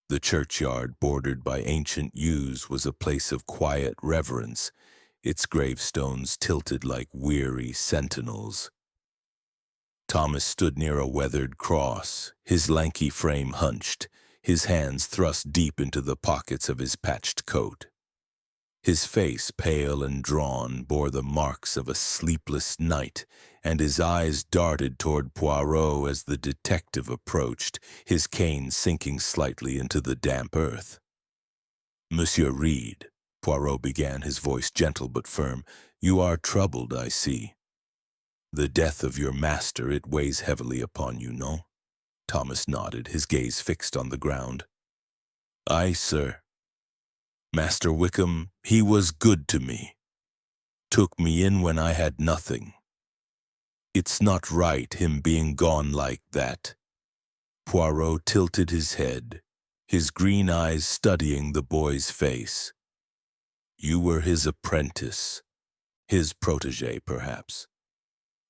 The churchyard, bordered by ancient yews, was a place of quiet reverence, its gravestones tilted like weary sentinels. Thomas stood near a weathered cross, his lanky frame hunched, his hands thrust deep into the pockets of his patched coat. His face, pale and drawn, bore the marks of a sleepless night, and his eyes darted toward Poirot as the detective approached, his cane sinking slightly into the damp earth. "Monsieur Reed," Poirot began, his voice gentle but firm, "you are troubled, I see. The death of your master, it weighs heavily upon you, no?" Thomas nodded, his gaze fixed on the ground. "Aye, sir. Master Wickham, he was good to me. Took me in when I had nothing. It's not right, him being gone like that." Poirot tilted his head, his green eyes studying the boy's face. "You were his apprentice, his protégé, perhaps.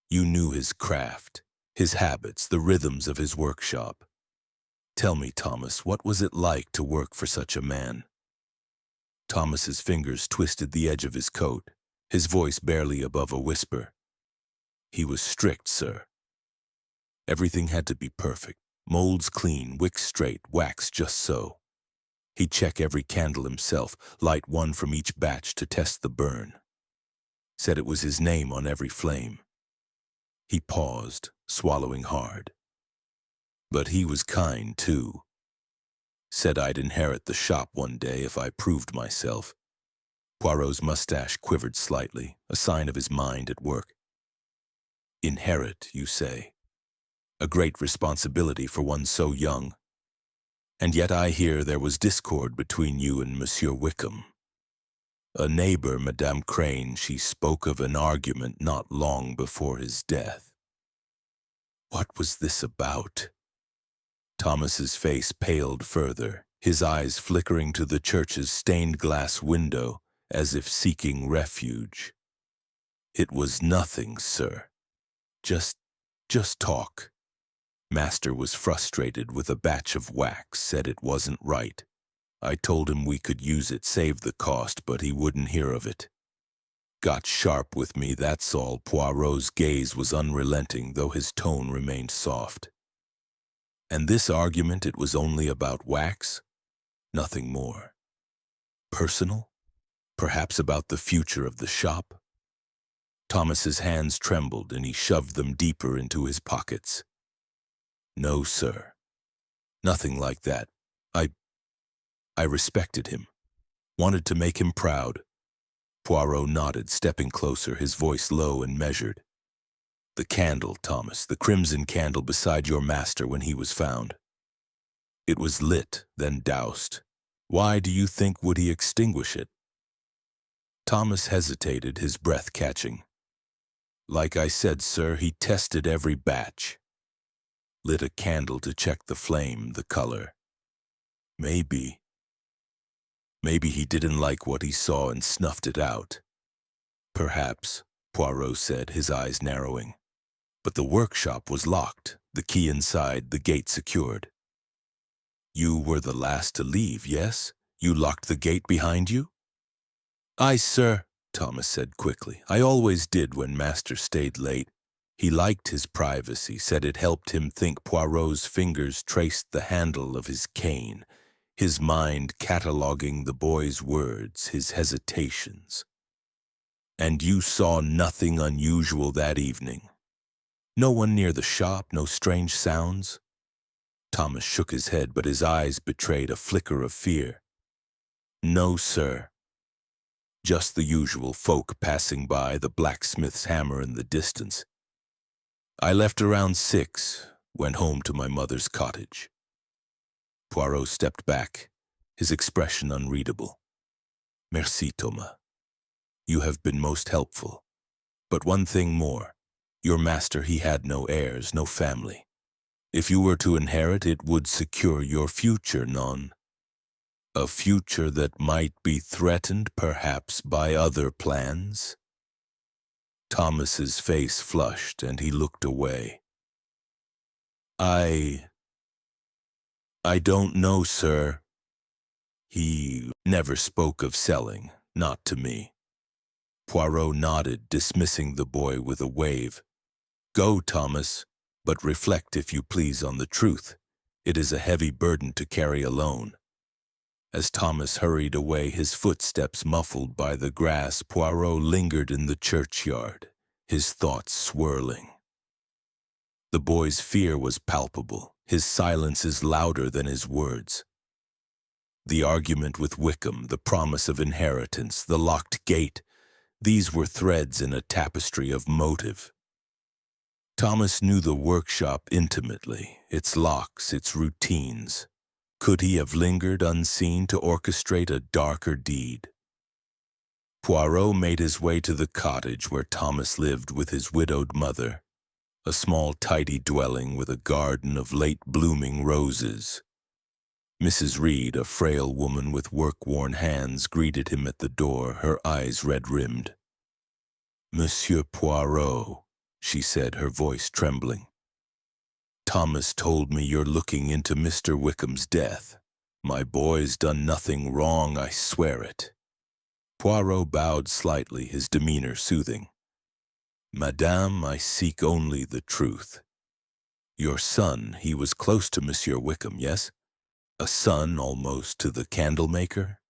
You knew his craft, his habits, the rhythms of his workshop. Tell me, Thomas, what was it like to work for such a man? Thomas's fingers twisted the edge of his coat, his voice barely above a whisper. He was strict, sir. Everything had to be perfect. Molds clean, wicks straight, wax just so. He'd check every candle himself, light one from each batch to test the burn. Said it was his name on every flame. He paused, swallowing hard. But he was kind, too. Said I'd inherit the shop one day if I proved myself. Poirot's mustache quivered slightly, a sign of his mind at work. Inherit, you say? A great responsibility for one so young. And yet I hear there was discord between you and Monsieur Wickham. A neighbor, Madame Crane, she spoke of an argument not long before his death. What was this about? Thomas's face paled further, his eyes flickering to the church's stained glass window as if seeking refuge. It was nothing, sir. Just talk. Master was frustrated with a batch of wax, said it wasn't right. I told him we could use it, save the cost, but he wouldn't hear of it. Got sharp with me, that's all. Poirot's gaze was unrelenting, though his tone remained soft. And this argument, it was only about wax? Nothing more. Personal? Perhaps about the future of the shop? Thomas's hands trembled and he shoved them deeper into his pockets. No, sir. Nothing like that. I respected him. Wanted to make him proud. Poirot nodded, stepping closer, his voice low and measured. The candle, Thomas, the crimson candle beside your master when he was found. It was lit, then doused. Why do you think would he extinguish it? Thomas hesitated, his breath catching. Like I said, sir, he tested every batch. Lit a candle to check the flame, the color. Maybe he didn't like what he saw and snuffed it out. Perhaps, Poirot said, his eyes narrowing. But the workshop was locked, the key inside, the gate secured. You were the last to leave, yes? You locked the gate behind you? Aye, sir, Thomas said quickly. I always did when Master stayed late. He liked his privacy, said it helped him think. Poirot's fingers traced the handle of his cane, his mind cataloging the boy's words, his hesitations. And you saw nothing unusual that evening? No one near the shop, no strange sounds? Thomas shook his head, but his eyes betrayed a flicker of fear. No, sir. Just the usual folk passing by, the blacksmith's hammer in the distance. I left around 6, went home to my mother's cottage. Poirot stepped back, his expression unreadable. Merci, Thomas. You have been most helpful. But one thing more. Your master, he had no heirs, no family. If you were to inherit, it would secure your future, non? A future that might be threatened, perhaps, by other plans? Thomas's face flushed, and he looked away. I don't know, sir. He never spoke of selling, not to me. Poirot nodded, dismissing the boy with a wave. Go, Thomas, but reflect, if you please, on the truth. It is a heavy burden to carry alone. As Thomas hurried away, his footsteps muffled by the grass, Poirot lingered in the churchyard, his thoughts swirling. The boy's fear was palpable, his silence is louder than his words. The argument with Wickham, the promise of inheritance, the locked gate, these were threads in a tapestry of motive. Thomas knew the workshop intimately, its locks, its routines. Could he have lingered unseen to orchestrate a darker deed? Poirot made his way to the cottage where Thomas lived with his widowed mother, a small tidy dwelling with a garden of late-blooming roses. Mrs. Reed, a frail woman with work-worn hands, greeted him at the door, her eyes red-rimmed. Monsieur Poirot, she said, her voice trembling. Thomas told me you're looking into Mr. Wickham's death. My boy's done nothing wrong, I swear it." Poirot bowed slightly, his demeanor soothing. "Madame, I seek only the truth. Your son, he was close to Monsieur Wickham, yes? A son almost to the candlemaker?"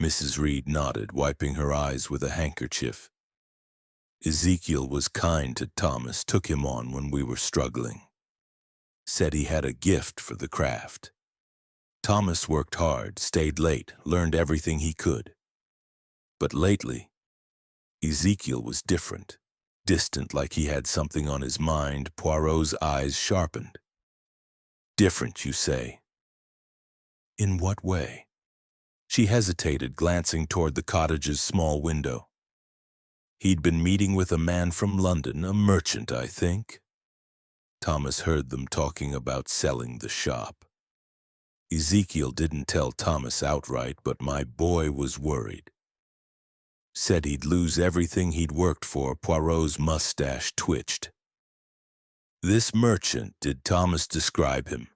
Mrs. Reed nodded, wiping her eyes with a handkerchief. "Ezekiel was kind to Thomas, took him on when we were struggling. Said he had a gift for the craft. Thomas worked hard, stayed late, learned everything he could. But lately, Ezekiel was different, distant, like he had something on his mind." Poirot's eyes sharpened. "Different, you say? In what way?" She hesitated, glancing toward the cottage's small window. "He'd been meeting with a man from London, a merchant, I think. Thomas heard them talking about selling the shop. Ezekiel didn't tell Thomas outright, but my boy was worried. Said he'd lose everything he'd worked for." Poirot's mustache twitched. "This merchant, did Thomas describe him?"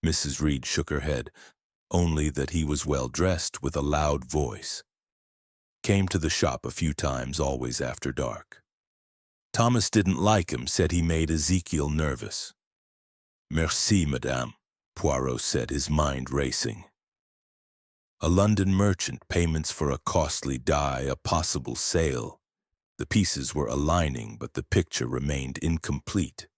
Mrs. Reed shook her head. "Only that he was well-dressed, with a loud voice. Came to the shop a few times, always after dark. Thomas didn't like him, said he made Ezekiel nervous." "Merci, madame," Poirot said, his mind racing. "A London merchant, payments for a costly dye, a possible sale. The pieces were aligning, but the picture remained incomplete.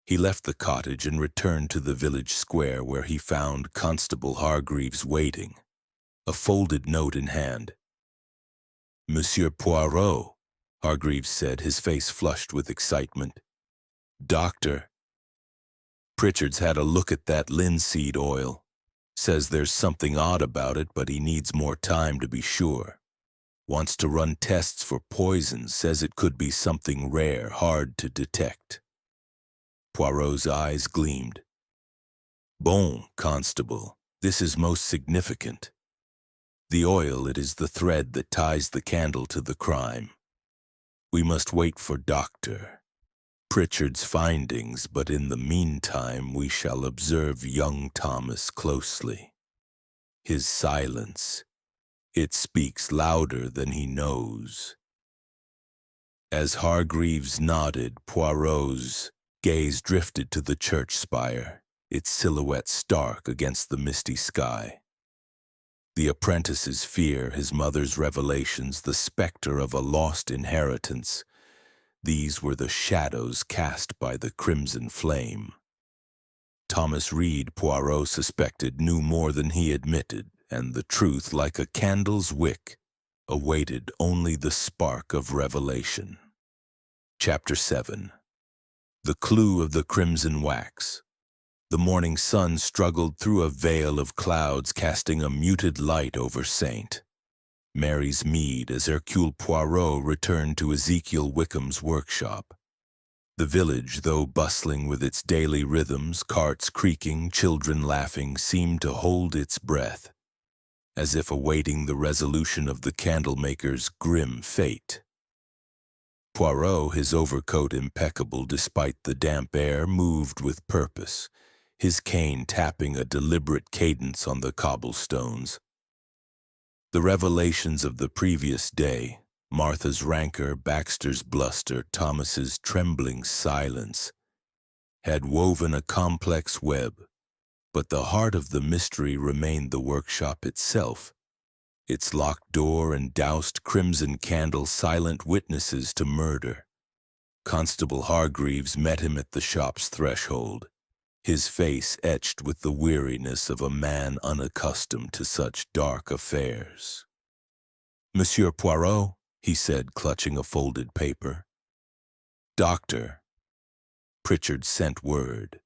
He left the cottage and returned to the village square, where he found Constable Hargreaves waiting, a folded note in hand. "Monsieur Poirot," Hargreaves said, his face flushed with excitement. "Doctor, Pritchard's had a look at that linseed oil. Says there's something odd about it, but he needs more time to be sure. Wants to run tests for poison, says it could be something rare, hard to detect." Poirot's eyes gleamed. "Bon, Constable, this is most significant. The oil, it is the thread that ties the candle to the crime. We must wait for Dr. Pritchard's findings, but in the meantime we shall observe young Thomas closely. His silence, it speaks louder than he knows." As Hargreaves nodded, Poirot's gaze drifted to the church spire, its silhouette stark against the misty sky. The apprentice's fear, his mother's revelations, the specter of a lost inheritance, these were the shadows cast by the crimson flame. Thomas Reed, Poirot suspected, knew more than he admitted, and the truth, like a candle's wick, awaited only the spark of revelation. Chapter 7. The Clue of the Crimson Wax. The morning sun struggled through a veil of clouds, casting a muted light over St. Mary's Mead as Hercule Poirot returned to Ezekiel Wickham's workshop. The village, though bustling with its daily rhythms, carts creaking, children laughing, seemed to hold its breath, as if awaiting the resolution of the candlemaker's grim fate. Poirot, his overcoat impeccable despite the damp air, moved with purpose, his cane tapping a deliberate cadence on the cobblestones. The revelations of the previous day, Martha's rancor, Baxter's bluster, Thomas's trembling silence, had woven a complex web, but the heart of the mystery remained the workshop itself, its locked door and doused crimson candle silent witnesses to murder. Constable Hargreaves met him at the shop's threshold, his face etched with the weariness of a man unaccustomed to such dark affairs. "Monsieur Poirot," he said, clutching a folded paper. "Doctor, Pritchard sent word.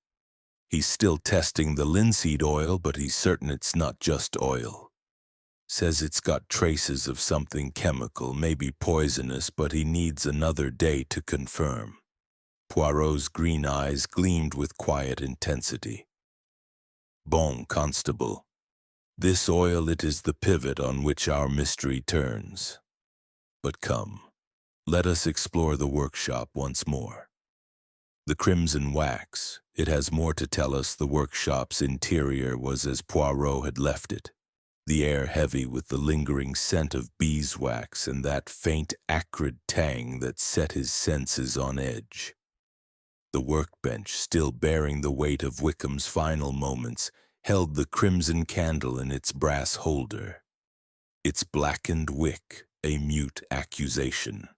He's still testing the linseed oil, but he's certain it's not just oil. Says it's got traces of something chemical, maybe poisonous, but he needs another day to confirm." Poirot's green eyes gleamed with quiet intensity. "Bon, Constable. This oil, it is the pivot on which our mystery turns. But come, let us explore the workshop once more." The crimson wax. It has more to tell us. The workshop's interior was as Poirot had left it. The air heavy with the lingering scent of beeswax and that faint acrid tang that set his senses on edge. The workbench, still bearing the weight of Wickham's final moments, held the crimson candle in its brass holder. Its blackened wick, a mute accusation.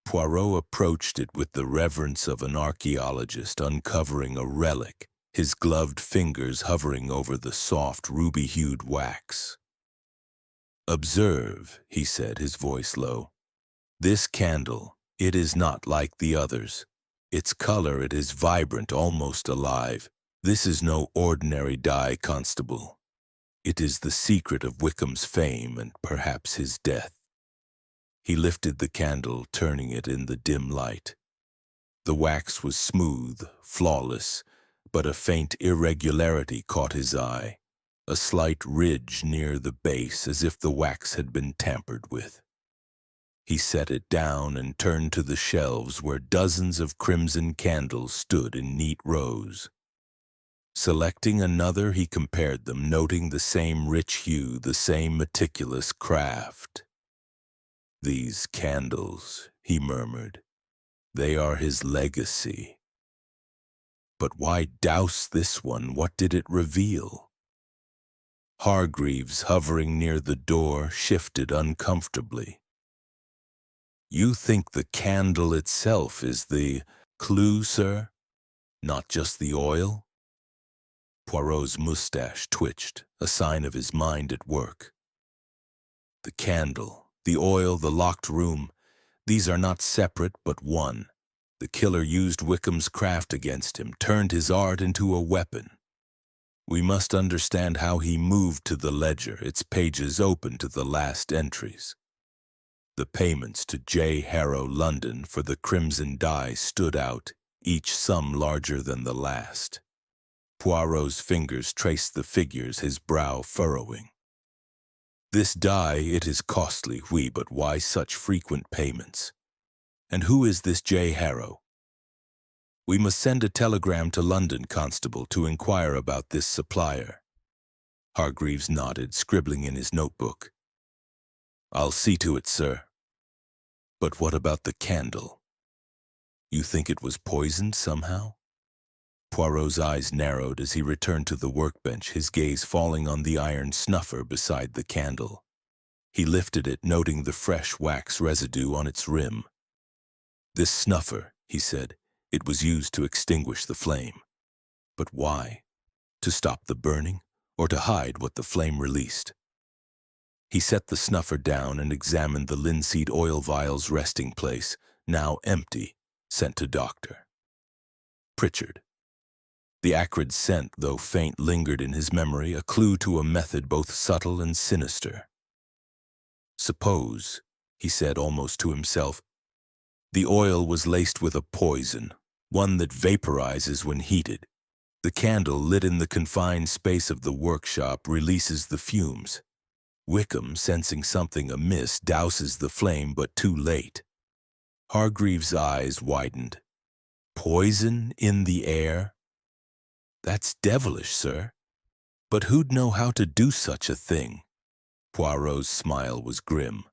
Poirot approached it with the reverence of an archaeologist uncovering a relic, his gloved fingers hovering over the soft, ruby-hued wax. "Observe," he said, his voice low. "This candle, it is not like the others. Its color, it is vibrant, almost alive. This is no ordinary dye, Constable. It is the secret of Wickham's fame and perhaps his death." He lifted the candle, turning it in the dim light. The wax was smooth, flawless, but a faint irregularity caught his eye, a slight ridge near the base as if the wax had been tampered with. He set it down and turned to the shelves where dozens of crimson candles stood in neat rows. Selecting another, he compared them, noting the same rich hue, the same meticulous craft. "These candles," he murmured, "they are his legacy." But why douse this one? What did it reveal? Hargreaves, hovering near the door, shifted uncomfortably. "You think the candle itself is the clue, sir? Not just the oil?" Poirot's mustache twitched, a sign of his mind at work. "The candle, the oil, the locked room, these are not separate but one. The killer used Wickham's craft against him, turned his art into a weapon. We must understand how he moved to the ledger, its pages open to the last entries. The payments to J. Harrow, London, for the crimson dye stood out, each sum larger than the last. Poirot's fingers traced the figures, his brow furrowing. This dye, it is costly, oui, but why such frequent payments? And who is this J. Harrow? We must send a telegram to London, Constable, to inquire about this supplier." Hargreaves nodded, scribbling in his notebook. "I'll see to it, sir. But what about the candle? You think it was poisoned somehow?" Poirot's eyes narrowed as he returned to the workbench, his gaze falling on the iron snuffer beside the candle. He lifted it, noting the fresh wax residue on its rim. "This snuffer," he said, "it was used to extinguish the flame. But why? To stop the burning, or to hide what the flame released?" He set the snuffer down and examined the linseed oil vial's resting place, now empty, sent to Doctor Pritchard. The acrid scent, though faint, lingered in his memory, a clue to a method both subtle and sinister. "Suppose," he said almost to himself, "the oil was laced with a poison, one that vaporizes when heated. The candle, lit in the confined space of the workshop, releases the fumes. Wickham, sensing something amiss, douses the flame, but too late." Hargreaves' eyes widened. "Poison in the air? That's devilish, sir. But who'd know how to do such a thing?" Poirot's smile was grim.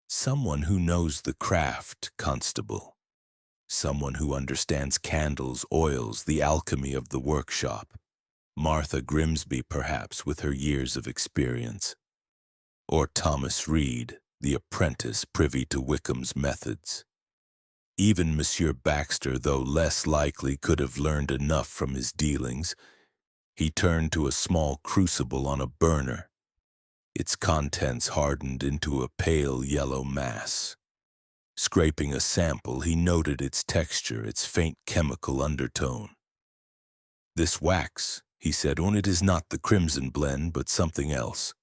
"Someone who knows the craft, Constable. Someone who understands candles, oils, the alchemy of the workshop. Martha Grimsby, perhaps, with her years of experience. Or Thomas Reed, the apprentice privy to Wickham's methods. Even Monsieur Baxter, though less likely, could have learned enough from his dealings." He turned to a small crucible on a burner. Its contents hardened into a pale yellow mass. Scraping a sample, he noted its texture, its faint chemical undertone. "This wax," he said, "oh, it is not the crimson blend, but something else.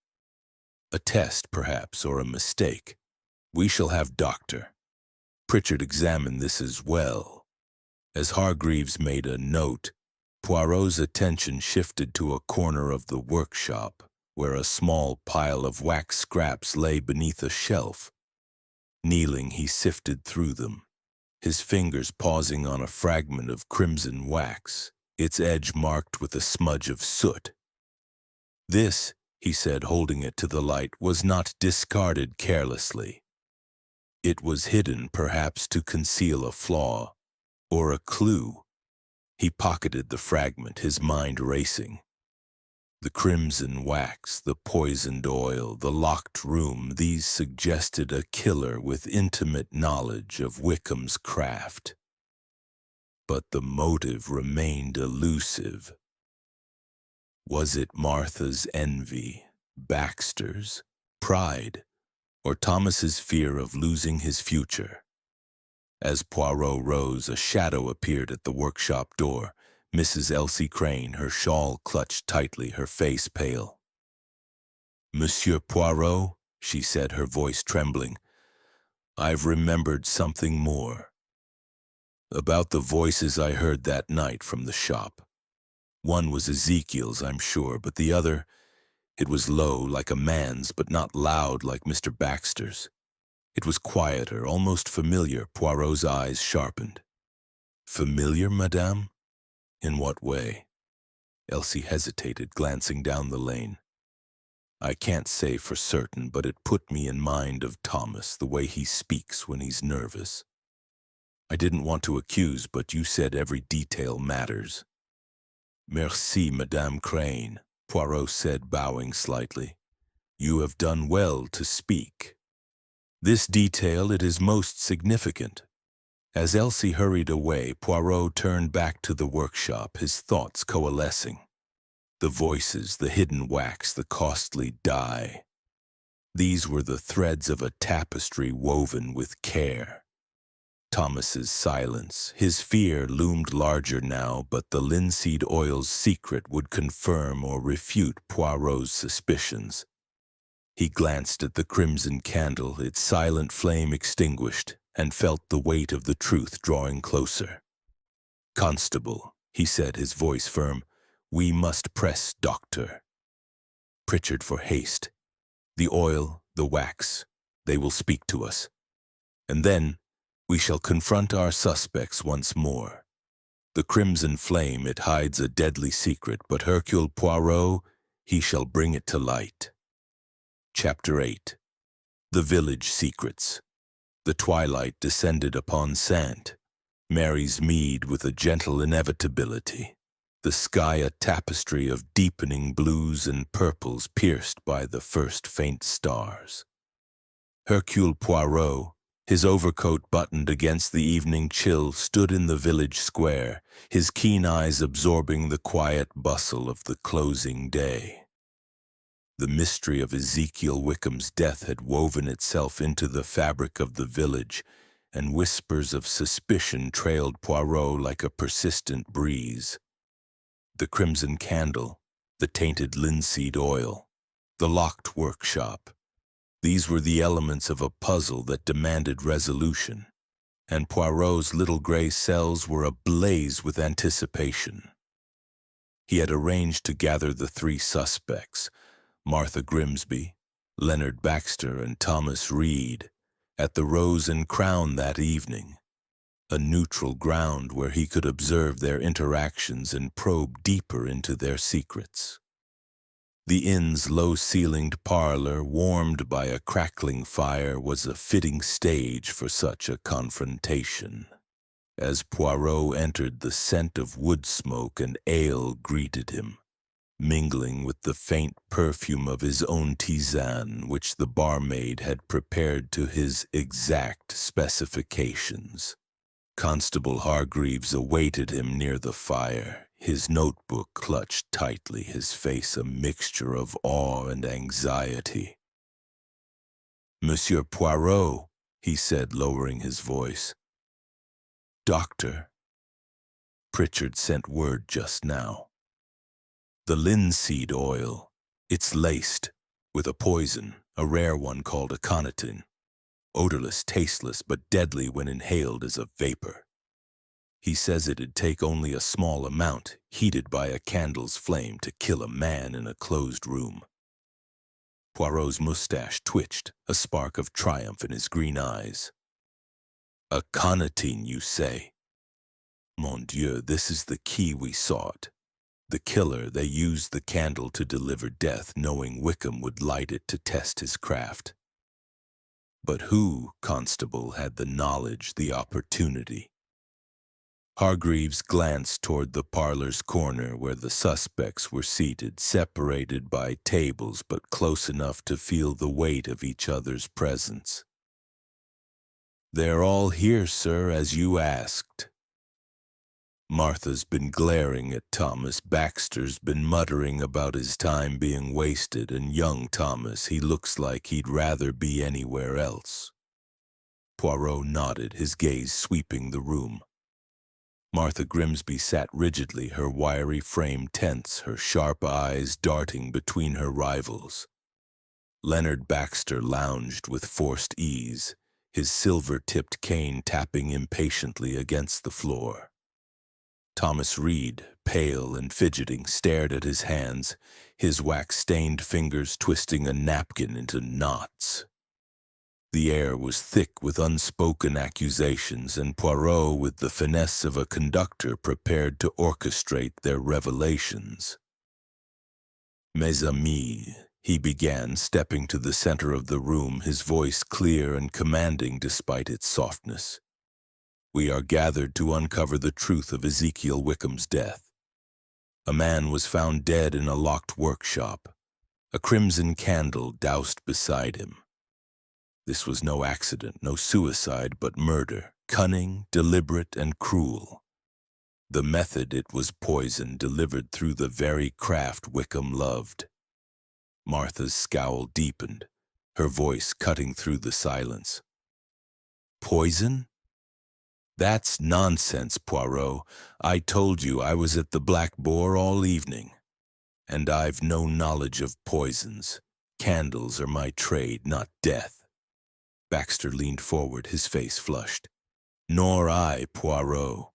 A test, perhaps, or a mistake. We shall have Doctor Pritchard examine this as well." As Hargreaves made a note, Poirot's attention shifted to a corner of the workshop, where a small pile of wax scraps lay beneath a shelf. Kneeling, he sifted through them. his fingers pausing on a fragment of crimson wax, its edge marked with a smudge of soot. This, he said, holding it to the light, was not discarded carelessly. It was hidden, perhaps to conceal a flaw or a clue. He pocketed the fragment, his mind racing. The crimson wax, the poisoned oil, the locked room, these suggested a killer with intimate knowledge of Wickham's craft. But the motive remained elusive. Was it Martha's envy, Baxter's pride, or Thomas's fear of losing his future? As Poirot rose, a shadow appeared at the workshop door. Mrs. Elsie Crane, her shawl clutched tightly, her face pale. "Monsieur Poirot," she said, her voice trembling, "I've remembered something more. About the voices I heard that night from the shop. One was Ezekiel's, I'm sure, but the other, it was low, like a man's, but not loud like Mr. Baxter's. It was quieter, almost familiar." Poirot's eyes sharpened. "Familiar, madame? In what way?" Elsie hesitated, glancing down the lane. "I can't say for certain, but it put me in mind of Thomas, the way he speaks when he's nervous. I didn't want to accuse, but you said every detail matters." "Merci, Madame Crane," Poirot said, bowing slightly. "You have done well to speak. This detail, it is most significant." As Elsie hurried away, Poirot turned back to the workshop, his thoughts coalescing. The voices, the hidden wax, the costly dye. These were the threads of a tapestry woven with care. Thomas's silence, his fear loomed larger now, but the linseed oil's secret would confirm or refute Poirot's suspicions. He glanced at the crimson candle, its silent flame extinguished, and felt the weight of the truth drawing closer. "Constable," he said, his voice firm, "we must press Doctor Pritchard for haste. The oil, the wax, they will speak to us. And then we shall confront our suspects once more. The crimson flame, it hides a deadly secret, but Hercule Poirot, he shall bring it to light." Chapter 8. The Village Secrets. The twilight descended upon Saint Mary's Mead with a gentle inevitability, the sky a tapestry of deepening blues and purples pierced by the first faint stars. Hercule Poirot, his overcoat buttoned against the evening chill, stood in the village square, his keen eyes absorbing the quiet bustle of the closing day. The mystery of Ezekiel Wickham's death had woven itself into the fabric of the village, and whispers of suspicion trailed Poirot like a persistent breeze. The crimson candle, the tainted linseed oil, the locked workshop. These were the elements of a puzzle that demanded resolution, and Poirot's little gray cells were ablaze with anticipation. He had arranged to gather the three suspects, Martha Grimsby, Leonard Baxter, and Thomas Reed, at the Rose and Crown that evening, a neutral ground where he could observe their interactions and probe deeper into their secrets. The inn's low-ceilinged parlor, warmed by a crackling fire, was a fitting stage for such a confrontation. As Poirot entered, the scent of wood smoke and ale greeted him, mingling with the faint perfume of his own tisane, which the barmaid had prepared to his exact specifications. Constable Hargreaves awaited him near the fire, his notebook clutched tightly, his face a mixture of awe and anxiety. "Monsieur Poirot," he said, lowering his voice. "Doctor, Pritchard sent word just now. The linseed oil, it's laced with a poison, a rare one called aconitine, odorless, tasteless, but deadly when inhaled as a vapor. He says it'd take only a small amount, heated by a candle's flame, to kill a man in a closed room." Poirot's mustache twitched, a spark of triumph in his green eyes. A conatine, you say? Mon Dieu, this is the key we sought. The killer, they used the candle to deliver death, knowing Wickham would light it to test his craft. But who, Constable, had the knowledge, the opportunity? Hargreaves glanced toward the parlor's corner where the suspects were seated, separated by tables but close enough to feel the weight of each other's presence. "They're all here, sir, as you asked." Martha's been glaring at Thomas. Baxter's been muttering about his time being wasted, and young Thomas, he looks like he'd rather be anywhere else. Poirot nodded, his gaze sweeping the room. Martha Grimsby sat rigidly, her wiry frame tense, her sharp eyes darting between her rivals. Leonard Baxter lounged with forced ease, his silver-tipped cane tapping impatiently against the floor. Thomas Reed, pale and fidgeting, stared at his hands, his wax-stained fingers twisting a napkin into knots. The air was thick with unspoken accusations, and Poirot, with the finesse of a conductor, prepared to orchestrate their revelations. "Mes amis," he began, stepping to the center of the room, his voice clear and commanding despite its softness. "We are gathered to uncover the truth of Ezekiel Wickham's death. A man was found dead in a locked workshop, a crimson candle doused beside him. This was no accident, no suicide, but murder, cunning, deliberate, and cruel. The method, it was poison delivered through the very craft Wickham loved." Martha's scowl deepened, her voice cutting through the silence. "Poison? That's nonsense, Poirot. I told you I was at the Black Boar all evening. And I've no knowledge of poisons. Candles are my trade, not death." Baxter leaned forward, his face flushed. "Nor I, Poirot.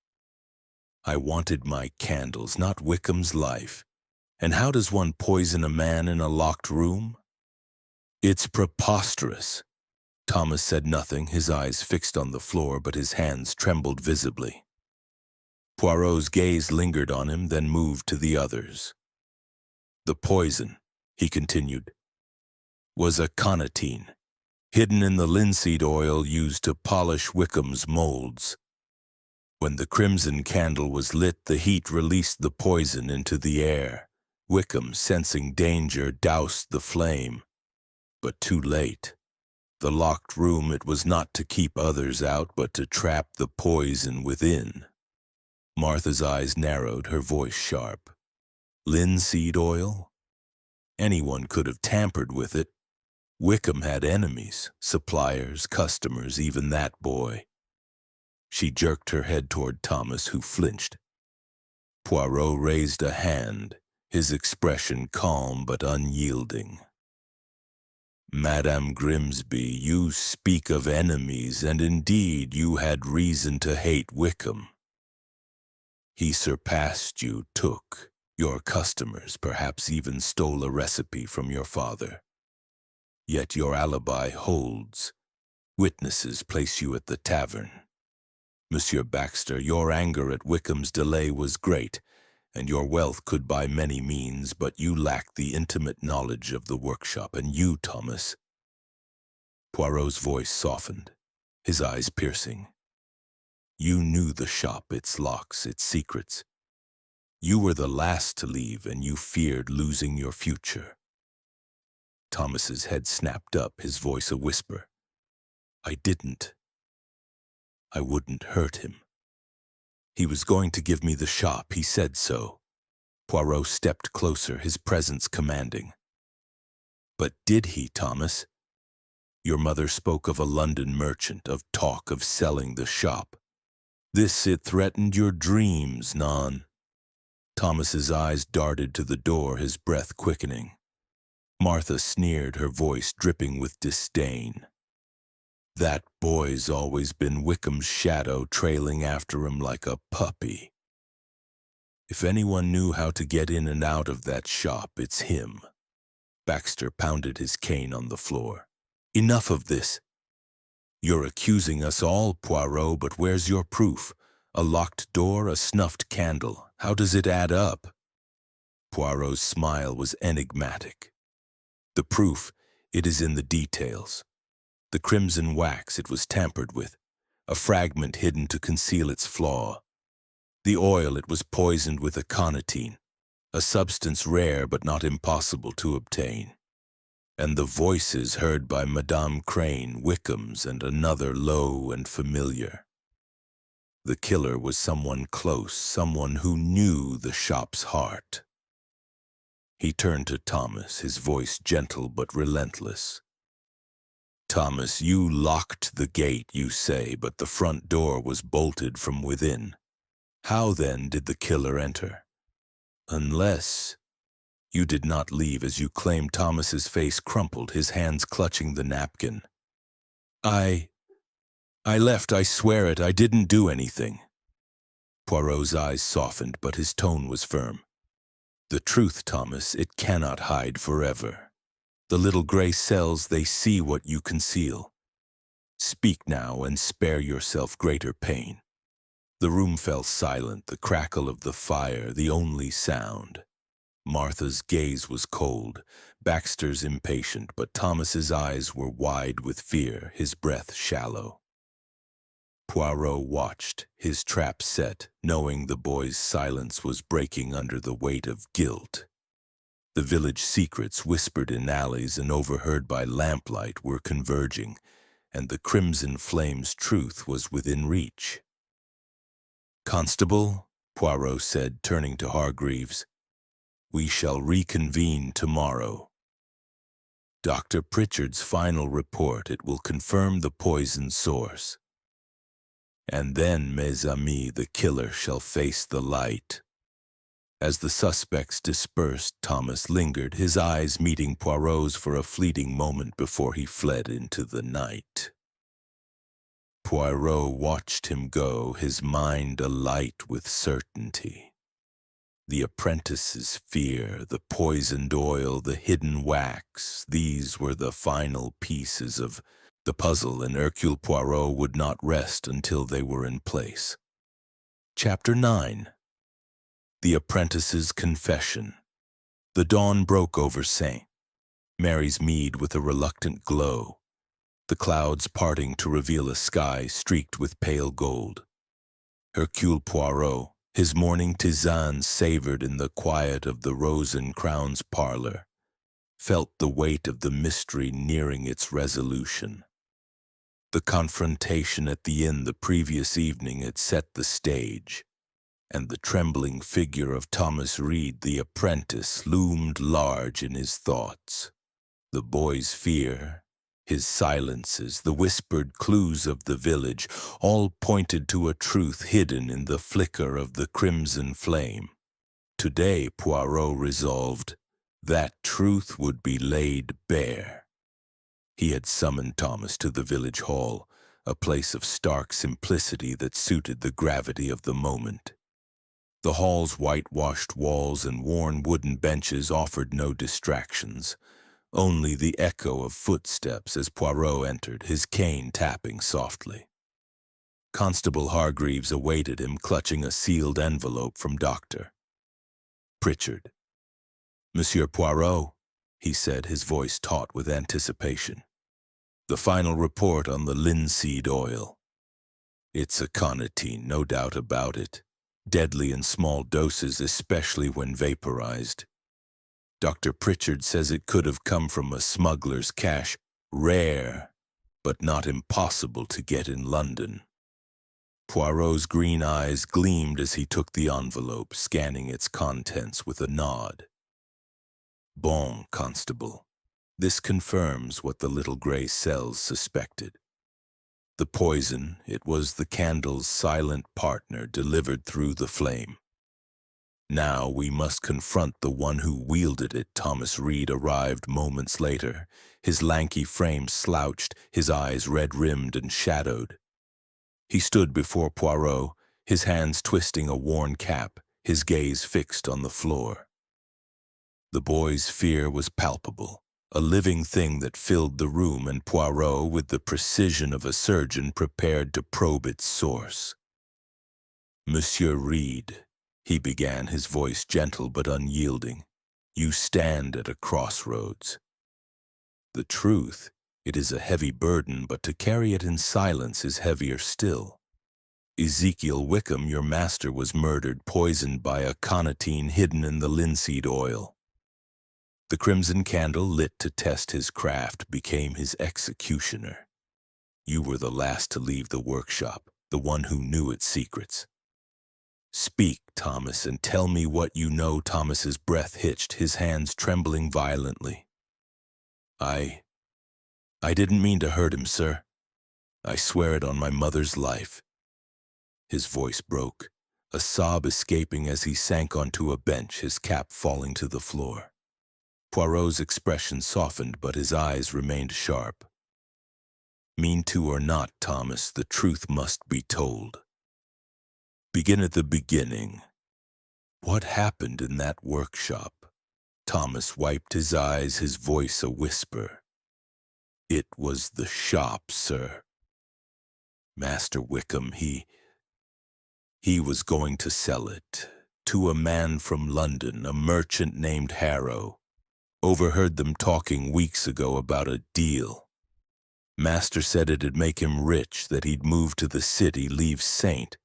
I wanted my candles, not Wickham's life. And how does one poison a man in a locked room?" "It's preposterous." Thomas said nothing, his eyes fixed on the floor, but his hands trembled visibly. Poirot's gaze lingered on him, then moved to the others. "The poison," he continued, "was a conatine, hidden in the linseed oil used to polish Wickham's molds. When the crimson candle was lit, the heat released the poison into the air. Wickham, sensing danger, doused the flame. But too late. The locked room, it was not to keep others out, but to trap the poison within." Martha's eyes narrowed, her voice sharp. "Linseed oil? Anyone could have tampered with it. Wickham had enemies, suppliers, customers, even that boy." She jerked her head toward Thomas, who flinched. Poirot raised a hand, his expression calm but unyielding. "Madame Grimsby, you speak of enemies, and indeed you had reason to hate Wickham. He surpassed you, took your customers, perhaps even stole a recipe from your father. Yet your alibi holds. Witnesses place you at the tavern. Monsieur Baxter, your anger at Wickham's delay was great, and your wealth could buy many means, but you lacked the intimate knowledge of the workshop, and you, Thomas." Poirot's voice softened, his eyes piercing. "You knew the shop, its locks, its secrets. You were the last to leave, and you feared losing your future." Thomas's head snapped up, his voice a whisper. "I didn't. I wouldn't hurt him. He was going to give me the shop, he said so." Poirot stepped closer, his presence commanding. "But did he, Thomas? Your mother spoke of a London merchant, of talk of selling the shop. It threatened your dreams, non?" Thomas's eyes darted to the door, his breath quickening. Martha sneered, her voice dripping with disdain. "That boy's always been Wickham's shadow, trailing after him like a puppy. If anyone knew how to get in and out of that shop, it's him." Baxter pounded his cane on the floor. "Enough of this. You're accusing us all, Poirot, but where's your proof? A locked door, a snuffed candle. How does it add up? Poirot's smile was enigmatic. The proof, it is in the details. The crimson wax it was tampered with, a fragment hidden to conceal its flaw. The oil it was poisoned with aconitine, a substance rare but not impossible to obtain. And the voices heard by Madame Crane, Wickham's, and another low and familiar. The killer was someone close, someone who knew the shop's heart. He turned to Thomas, his voice gentle but relentless. Thomas, you locked the gate, you say, but the front door was bolted from within. How then did the killer enter? Unless you did not leave as you claim. Thomas's face crumpled, his hands clutching the napkin. I left, I swear it, I didn't do anything. Poirot's eyes softened, but his tone was firm. The truth, Thomas, it cannot hide forever. The little gray cells, they see what you conceal. Speak now and spare yourself greater pain. The room fell silent, the crackle of the fire, the only sound. Martha's gaze was cold, Baxter's impatient, but Thomas's eyes were wide with fear, his breath shallow. Poirot watched, his trap set, knowing the boy's silence was breaking under the weight of guilt. The village secrets whispered in alleys and overheard by lamplight were converging, and the crimson flame's truth was within reach. "Constable," Poirot said, turning to Hargreaves, "we shall reconvene tomorrow. Dr. Pritchard's final report, it will confirm the poison source. And then, mes amis, the killer shall face the light." As the suspects dispersed, Thomas lingered, his eyes meeting Poirot's for a fleeting moment before he fled into the night. Poirot watched him go, his mind alight with certainty. The apprentice's fear, the poisoned oil, the hidden wax, these were the final pieces of the puzzle, and Hercule Poirot would not rest until they were in place. Chapter 9. The apprentice's confession. The dawn broke over St. Mary's Mead with a reluctant glow, the clouds parting to reveal a sky streaked with pale gold. Hercule Poirot, his morning tisane savored in the quiet of the Rose and Crowns parlor, felt the weight of the mystery nearing its resolution. The confrontation at the inn the previous evening had set the stage, and the trembling figure of Thomas Reed, the apprentice, loomed large in his thoughts. The boy's fear, his silences, the whispered clues of the village, all pointed to a truth hidden in the flicker of the crimson flame. Today, Poirot resolved, that truth would be laid bare. He had summoned Thomas to the village hall, a place of stark simplicity that suited the gravity of the moment. The hall's whitewashed walls and worn wooden benches offered no distractions, only the echo of footsteps as Poirot entered, his cane tapping softly. Constable Hargreaves awaited him, clutching a sealed envelope from Dr. Pritchard. "Monsieur Poirot," he said, his voice taut with anticipation. "The final report on the linseed oil. It's aconitine, no doubt about it. Deadly in small doses, especially when vaporized. Dr. Pritchard says it could have come from a smuggler's cache, rare, but not impossible to get in London." Poirot's green eyes gleamed as he took the envelope, scanning its contents with a nod. "Bon, Constable. This confirms what the little gray cells suspected. The poison, it was the candle's silent partner delivered through the flame. Now we must confront the one who wielded it." Thomas Reed arrived moments later, his lanky frame slouched, his eyes red-rimmed and shadowed. He stood before Poirot, his hands twisting a worn cap, his gaze fixed on the floor. The boy's fear was palpable. a living thing that filled the room, and Poirot, with the precision of a surgeon, prepared to probe its source. "Monsieur Reed," he began, his voice gentle but unyielding, "you stand at a crossroads. The truth, it is a heavy burden, but to carry it in silence is heavier still. Ezekiel Wickham, your master, was murdered, poisoned by a aconitine hidden in the linseed oil. The crimson candle, lit to test his craft, became his executioner. You were the last to leave the workshop, the one who knew its secrets. Speak, Thomas, and tell me what you know." Thomas's breath hitched, his hands trembling violently. I didn't mean to hurt him, sir. I swear it on my mother's life." His voice broke, a sob escaping as he sank onto a bench, his cap falling to the floor. Poirot's expression softened, but his eyes remained sharp. "Mean to or not, Thomas, the truth must be told. Begin at the beginning. What happened in that workshop?" Thomas wiped his eyes, his voice a whisper. "It was the shop, sir. Master Wickham, he was going to sell it to a man from London, a merchant named Harrow. Overheard them talking weeks ago about a deal. Master said it'd make him rich, that he'd move to the city, leave St.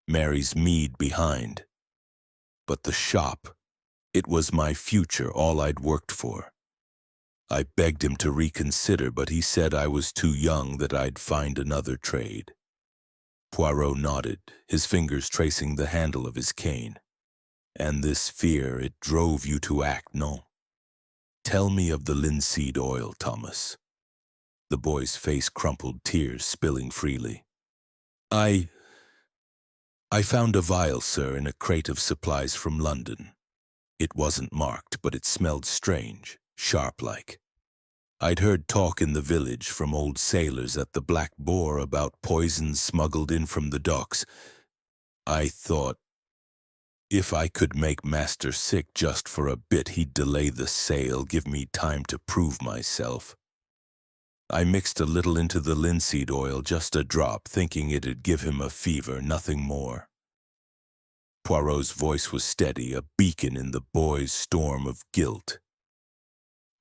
Mary's Mead behind. But the shop, it was my future, all I'd worked for. I begged him to reconsider, but he said I was too young, that I'd find another trade." Poirot nodded, his fingers tracing the handle of his cane. "And this fear, it drove you to act, no? Tell me of the linseed oil, Thomas." The boy's face crumpled, tears spilling freely. I found a vial, sir, in a crate of supplies from London. It wasn't marked, but it smelled strange, sharp-like. I'd heard talk in the village from old sailors at the Black Boar about poisons smuggled in from the docks. I thought, if I could make Master sick just for a bit, he'd delay the sale, give me time to prove myself. I mixed a little into the linseed oil, just a drop, thinking it'd give him a fever, nothing more." Poirot's voice was steady, a beacon in the boy's storm of guilt.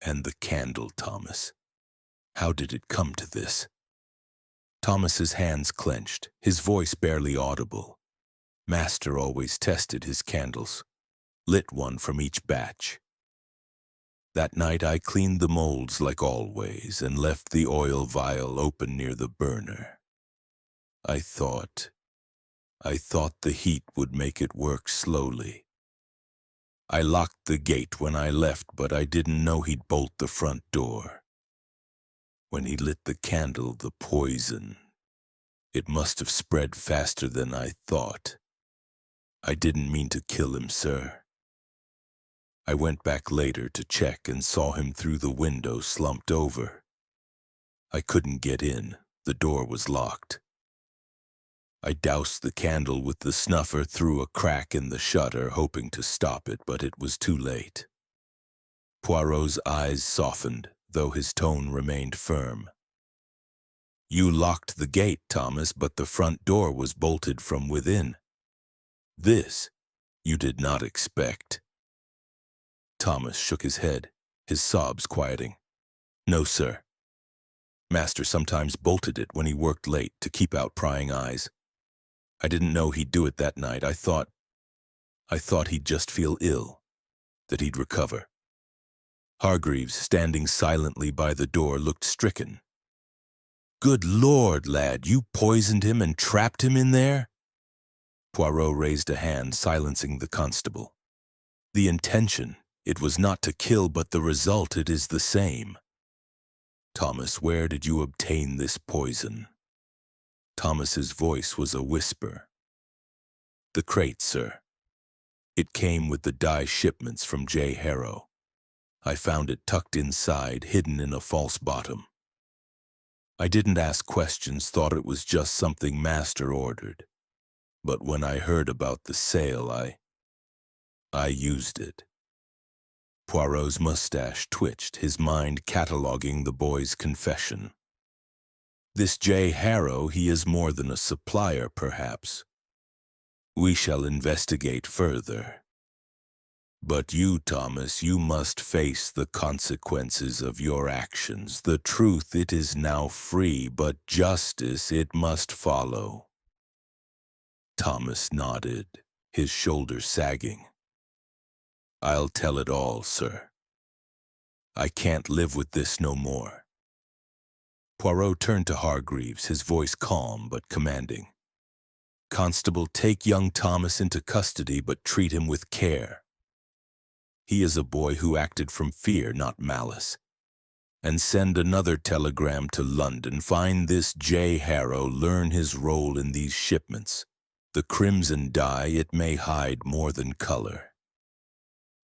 "And the candle, Thomas. How did it come to this?" Thomas's hands clenched, his voice barely audible. Master always tested his candles, lit one from each batch. That night I cleaned the molds like always and left the oil vial open near the burner. I thought the heat would make it work slowly. I locked the gate when I left, but I didn't know he'd bolt the front door. When he lit the candle, the poison, it must have spread faster than I thought. I didn't mean to kill him, sir. I went back later to check and saw him through the window, slumped over. I couldn't get in. The door was locked. I doused the candle with the snuffer through a crack in the shutter, hoping to stop it, but it was too late. Poirot's eyes softened, though his tone remained firm. "You locked the gate, Thomas, but the front door was bolted from within. This you did not expect." Thomas shook his head, his sobs quieting. "No, sir. Master sometimes bolted it when he worked late to keep out prying eyes. I didn't know he'd do it that night. I thought he'd just feel ill, that he'd recover." Hargreaves, standing silently by the door, looked stricken. "Good Lord, lad, you poisoned him and trapped him in there?" Poirot raised a hand, silencing the constable. "The intention, it was not to kill, but the result, it is the same. Thomas, where did you obtain this poison?" Thomas's voice was a whisper. "The crate, sir. It came with the dye shipments from J. Harrow. I found it tucked inside, hidden in a false bottom. I didn't ask questions, thought it was just something Master ordered. But when I heard about the sale, I used it." Poirot's mustache twitched, his mind cataloging the boy's confession. This J. Harrow, he is more than a supplier, perhaps. We shall investigate further. But you, Thomas, you must face the consequences of your actions. The truth, it is now free, but justice, it must follow. Thomas nodded, his shoulders sagging. I'll tell it all, sir. I can't live with this no more. Poirot turned to Hargreaves, his voice calm but commanding. Constable, take young Thomas into custody, but treat him with care. He is a boy who acted from fear, not malice. And send another telegram to London. Find this J. Harrow, learn his role in these shipments. The crimson dye, it may hide more than color.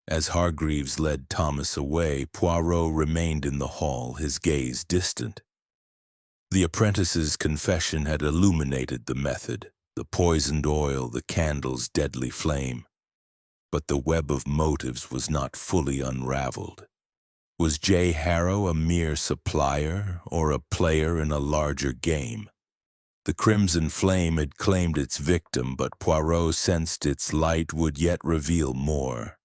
As Hargreaves led Thomas away, Poirot remained in the hall, his gaze distant. The apprentice's confession had illuminated the method, the poisoned oil, the candle's deadly flame. But the web of motives was not fully unraveled. Was J. Harrow a mere supplier or a player in a larger game? The crimson flame had claimed its victim, but Poirot sensed its light would yet reveal more.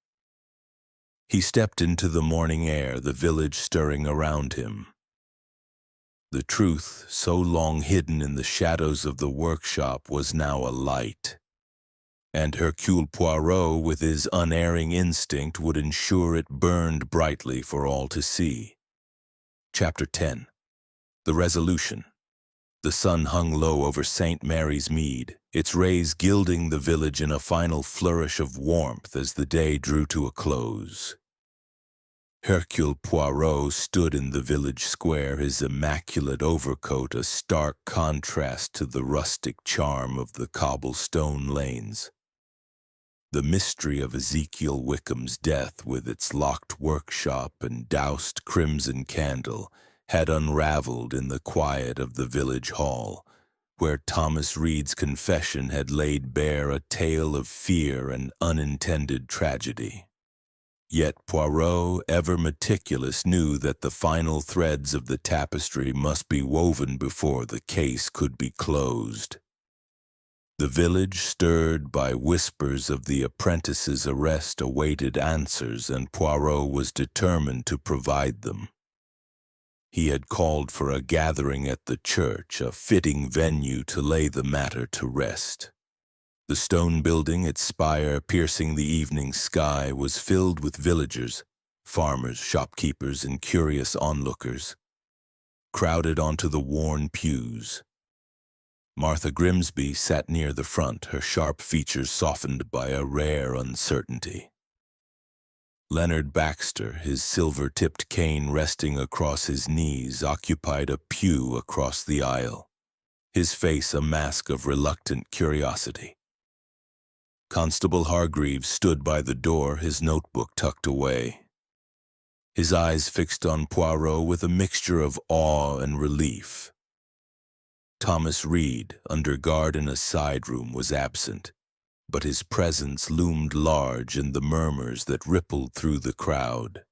He stepped into the morning air, the village stirring around him. The truth, so long hidden in the shadows of the workshop, was now alight. And Hercule Poirot, with his unerring instinct, would ensure it burned brightly for all to see. Chapter 10. The Resolution. The sun hung low over St. Mary's Mead, its rays gilding the village in a final flourish of warmth as the day drew to a close. Hercule Poirot stood in the village square, his immaculate overcoat a stark contrast to the rustic charm of the cobblestone lanes. The mystery of Ezekiel Wickham's death, with its locked workshop and doused crimson candle, had unraveled in the quiet of the village hall, where Thomas Reed's confession had laid bare a tale of fear and unintended tragedy. Yet Poirot, ever meticulous, knew that the final threads of the tapestry must be woven before the case could be closed. The village, stirred by whispers of the apprentice's arrest, awaited answers, and Poirot was determined to provide them. He had called for a gathering at the church, a fitting venue to lay the matter to rest. The stone building, its spire piercing the evening sky, was filled with villagers, farmers, shopkeepers, and curious onlookers, crowded onto the worn pews. Martha Grimsby sat near the front, her sharp features softened by a rare uncertainty. Leonard Baxter, his silver-tipped cane resting across his knees, occupied a pew across the aisle, his face a mask of reluctant curiosity. Constable Hargreaves stood by the door, his notebook tucked away, his eyes fixed on Poirot with a mixture of awe and relief. Thomas Reed, under guard in a side room, was absent, but his presence loomed large in the murmurs that rippled through the crowd.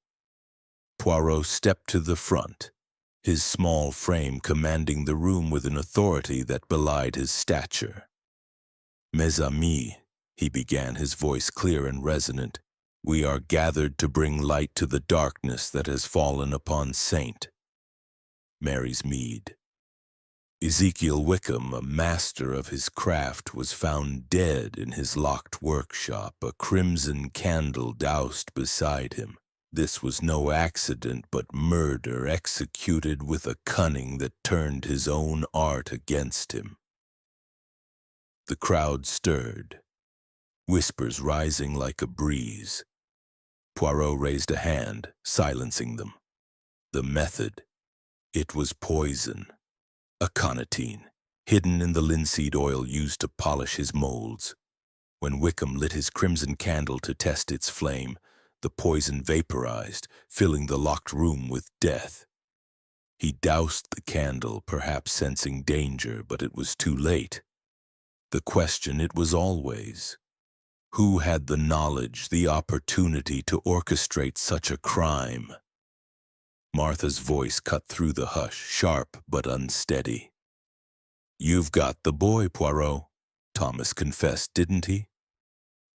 Poirot stepped to the front, his small frame commanding the room with an authority that belied his stature. "Mes amis," he began, his voice clear and resonant, "we are gathered to bring light to the darkness that has fallen upon St. Mary's Mead. Ezekiel Wickham, a master of his craft, was found dead in his locked workshop, a crimson candle doused beside him. This was no accident, but murder executed with a cunning that turned his own art against him." The crowd stirred, whispers rising like a breeze. Poirot raised a hand, silencing them. The method. It was poison. Aconitine, hidden in the linseed oil used to polish his molds. When Wickham lit his crimson candle to test its flame, the poison vaporized, filling the locked room with death. He doused the candle, perhaps sensing danger, but it was too late. The question, it was always, Who had the knowledge, the opportunity to orchestrate such a crime? Martha's voice cut through the hush, sharp but unsteady. "You've got the boy, Poirot," Thomas confessed, didn't he?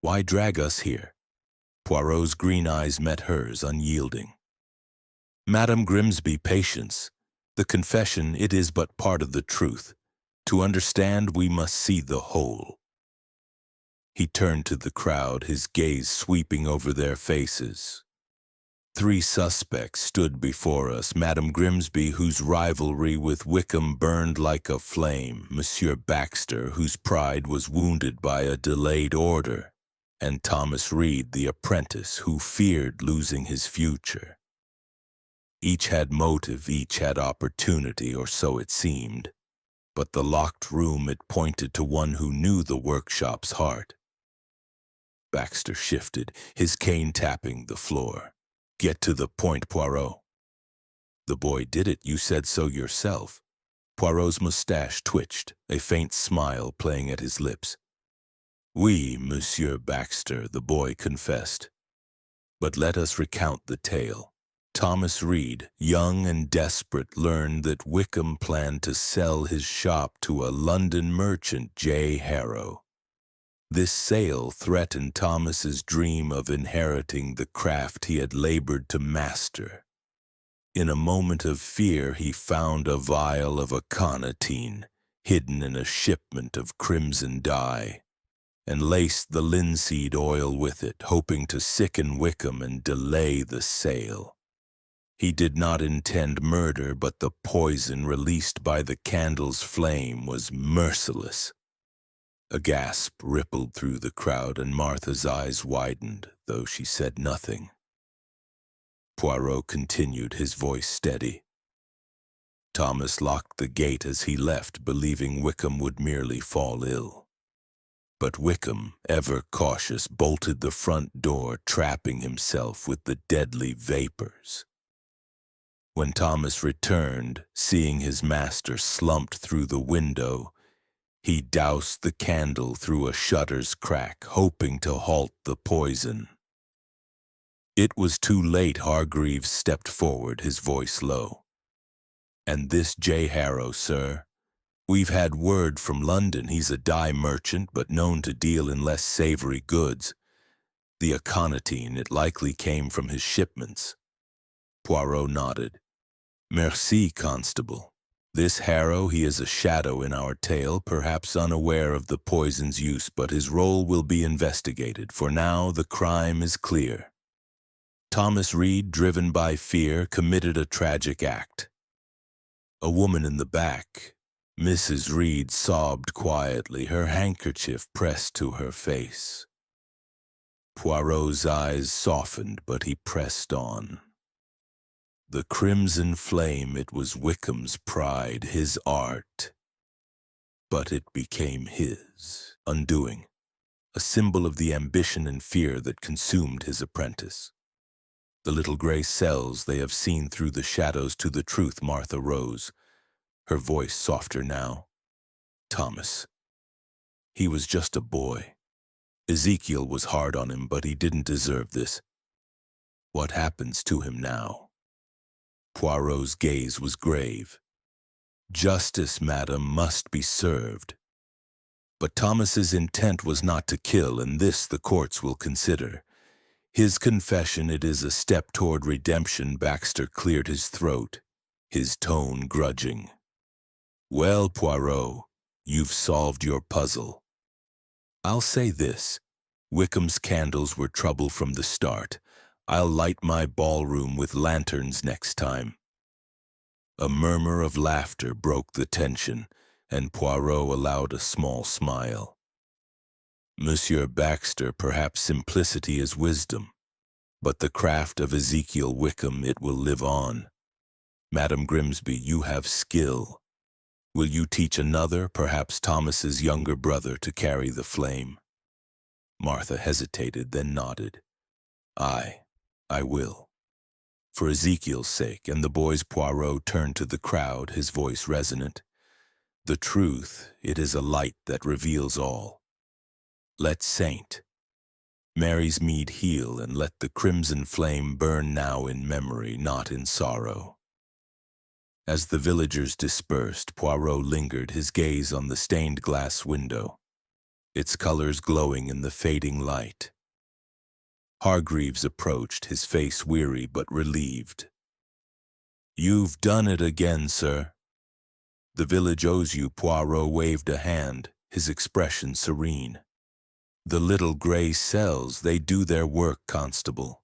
"Why drag us here?" Poirot's green eyes met hers, unyielding. "Madame Grimsby, patience. The confession, it is but part of the truth. To understand, we must see the whole." He turned to the crowd, his gaze sweeping over their faces. 3 suspects stood before us: Madame Grimsby, whose rivalry with Wickham burned like a flame; Monsieur Baxter, whose pride was wounded by a delayed order; and Thomas Reed, the apprentice, who feared losing his future. Each had motive, each had opportunity, or so it seemed. But the locked room, it pointed to one who knew the workshop's heart. Baxter shifted, his cane tapping the floor. "Get to the point, Poirot." "The boy did it, you said so yourself." Poirot's mustache twitched, a faint smile playing at his lips. "Oui, Monsieur Baxter," the boy confessed. "But let us recount the tale. Thomas Reed, young and desperate, learned that Wickham planned to sell his shop to a London merchant, J. Harrow. This sale threatened Thomas's dream of inheriting the craft he had labored to master. In a moment of fear, he found a vial of aconitine hidden in a shipment of crimson dye, and laced the linseed oil with it, hoping to sicken Wickham and delay the sale. He did not intend murder, but the poison released by the candle's flame was merciless. A gasp rippled through the crowd, and Martha's eyes widened, though she said nothing. Poirot continued, his voice steady. "Thomas locked the gate as he left, believing Wickham would merely fall ill. But Wickham, ever cautious, bolted the front door, trapping himself with the deadly vapors. When Thomas returned, seeing his master slumped through the window, he doused the candle through a shutter's crack, hoping to halt the poison. It was too late. Hargreaves stepped forward, his voice low. "And this J. Harrow, sir? We've had word from London. He's a dye merchant, but known to deal in less savory goods. The aconitine, it likely came from his shipments." Poirot nodded. "Merci, Constable. This Harrow, he is a shadow in our tale, perhaps unaware of the poison's use, but his role will be investigated. For now, the crime is clear. Thomas Reed, driven by fear, committed a tragic act." A woman in the back, Mrs. Reed, sobbed quietly, her handkerchief pressed to her face. Poirot's eyes softened, but he pressed on. The crimson flame, it was Wickham's pride, his art. But it became his undoing, a symbol of the ambition and fear that consumed his apprentice. "The little gray cells, they have seen through the shadows to the truth." Martha rose, her voice softer now. "Thomas, he was just a boy. Ezekiel was hard on him, but he didn't deserve this. What happens to him now?" Poirot's gaze was grave. "Justice, madam, must be served. But Thomas's intent was not to kill, and this the courts will consider. His confession, it is a step toward redemption." Baxter cleared his throat, his tone grudging. "Well, Poirot, you've solved your puzzle. I'll say this: Wickham's candles were trouble from the start. I'll light my ballroom with lanterns next time." A murmur of laughter broke the tension, and Poirot allowed a small smile. "Monsieur Baxter, perhaps simplicity is wisdom, but the craft of Ezekiel Wickham, it will live on. Madame Grimsby, you have skill. Will you teach another, perhaps Thomas's younger brother, to carry the flame?" Martha hesitated, then nodded. I will. For Ezekiel's sake," and the boy's Poirot turned to the crowd, his voice resonant. "The truth, it is a light that reveals all. Let Saint, Mary's mead heal, and let the crimson flame burn now in memory, not in sorrow. As the villagers dispersed, Poirot lingered, his gaze on the stained glass window, its colors glowing in the fading light. Hargreaves approached, his face weary but relieved. "You've done it again, sir." "The village owes you." Poirot waved a hand, his expression serene. "The little gray cells, they do their work, Constable.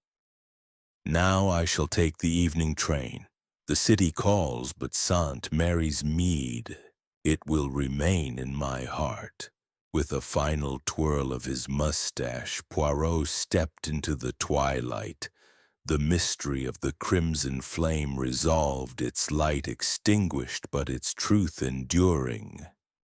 Now I shall take the evening train. The city calls, but Saint Mary's mead, it will remain in my heart." With a final twirl of his mustache, Poirot stepped into the twilight. The mystery of the crimson flame resolved, its light extinguished, but its truth enduring.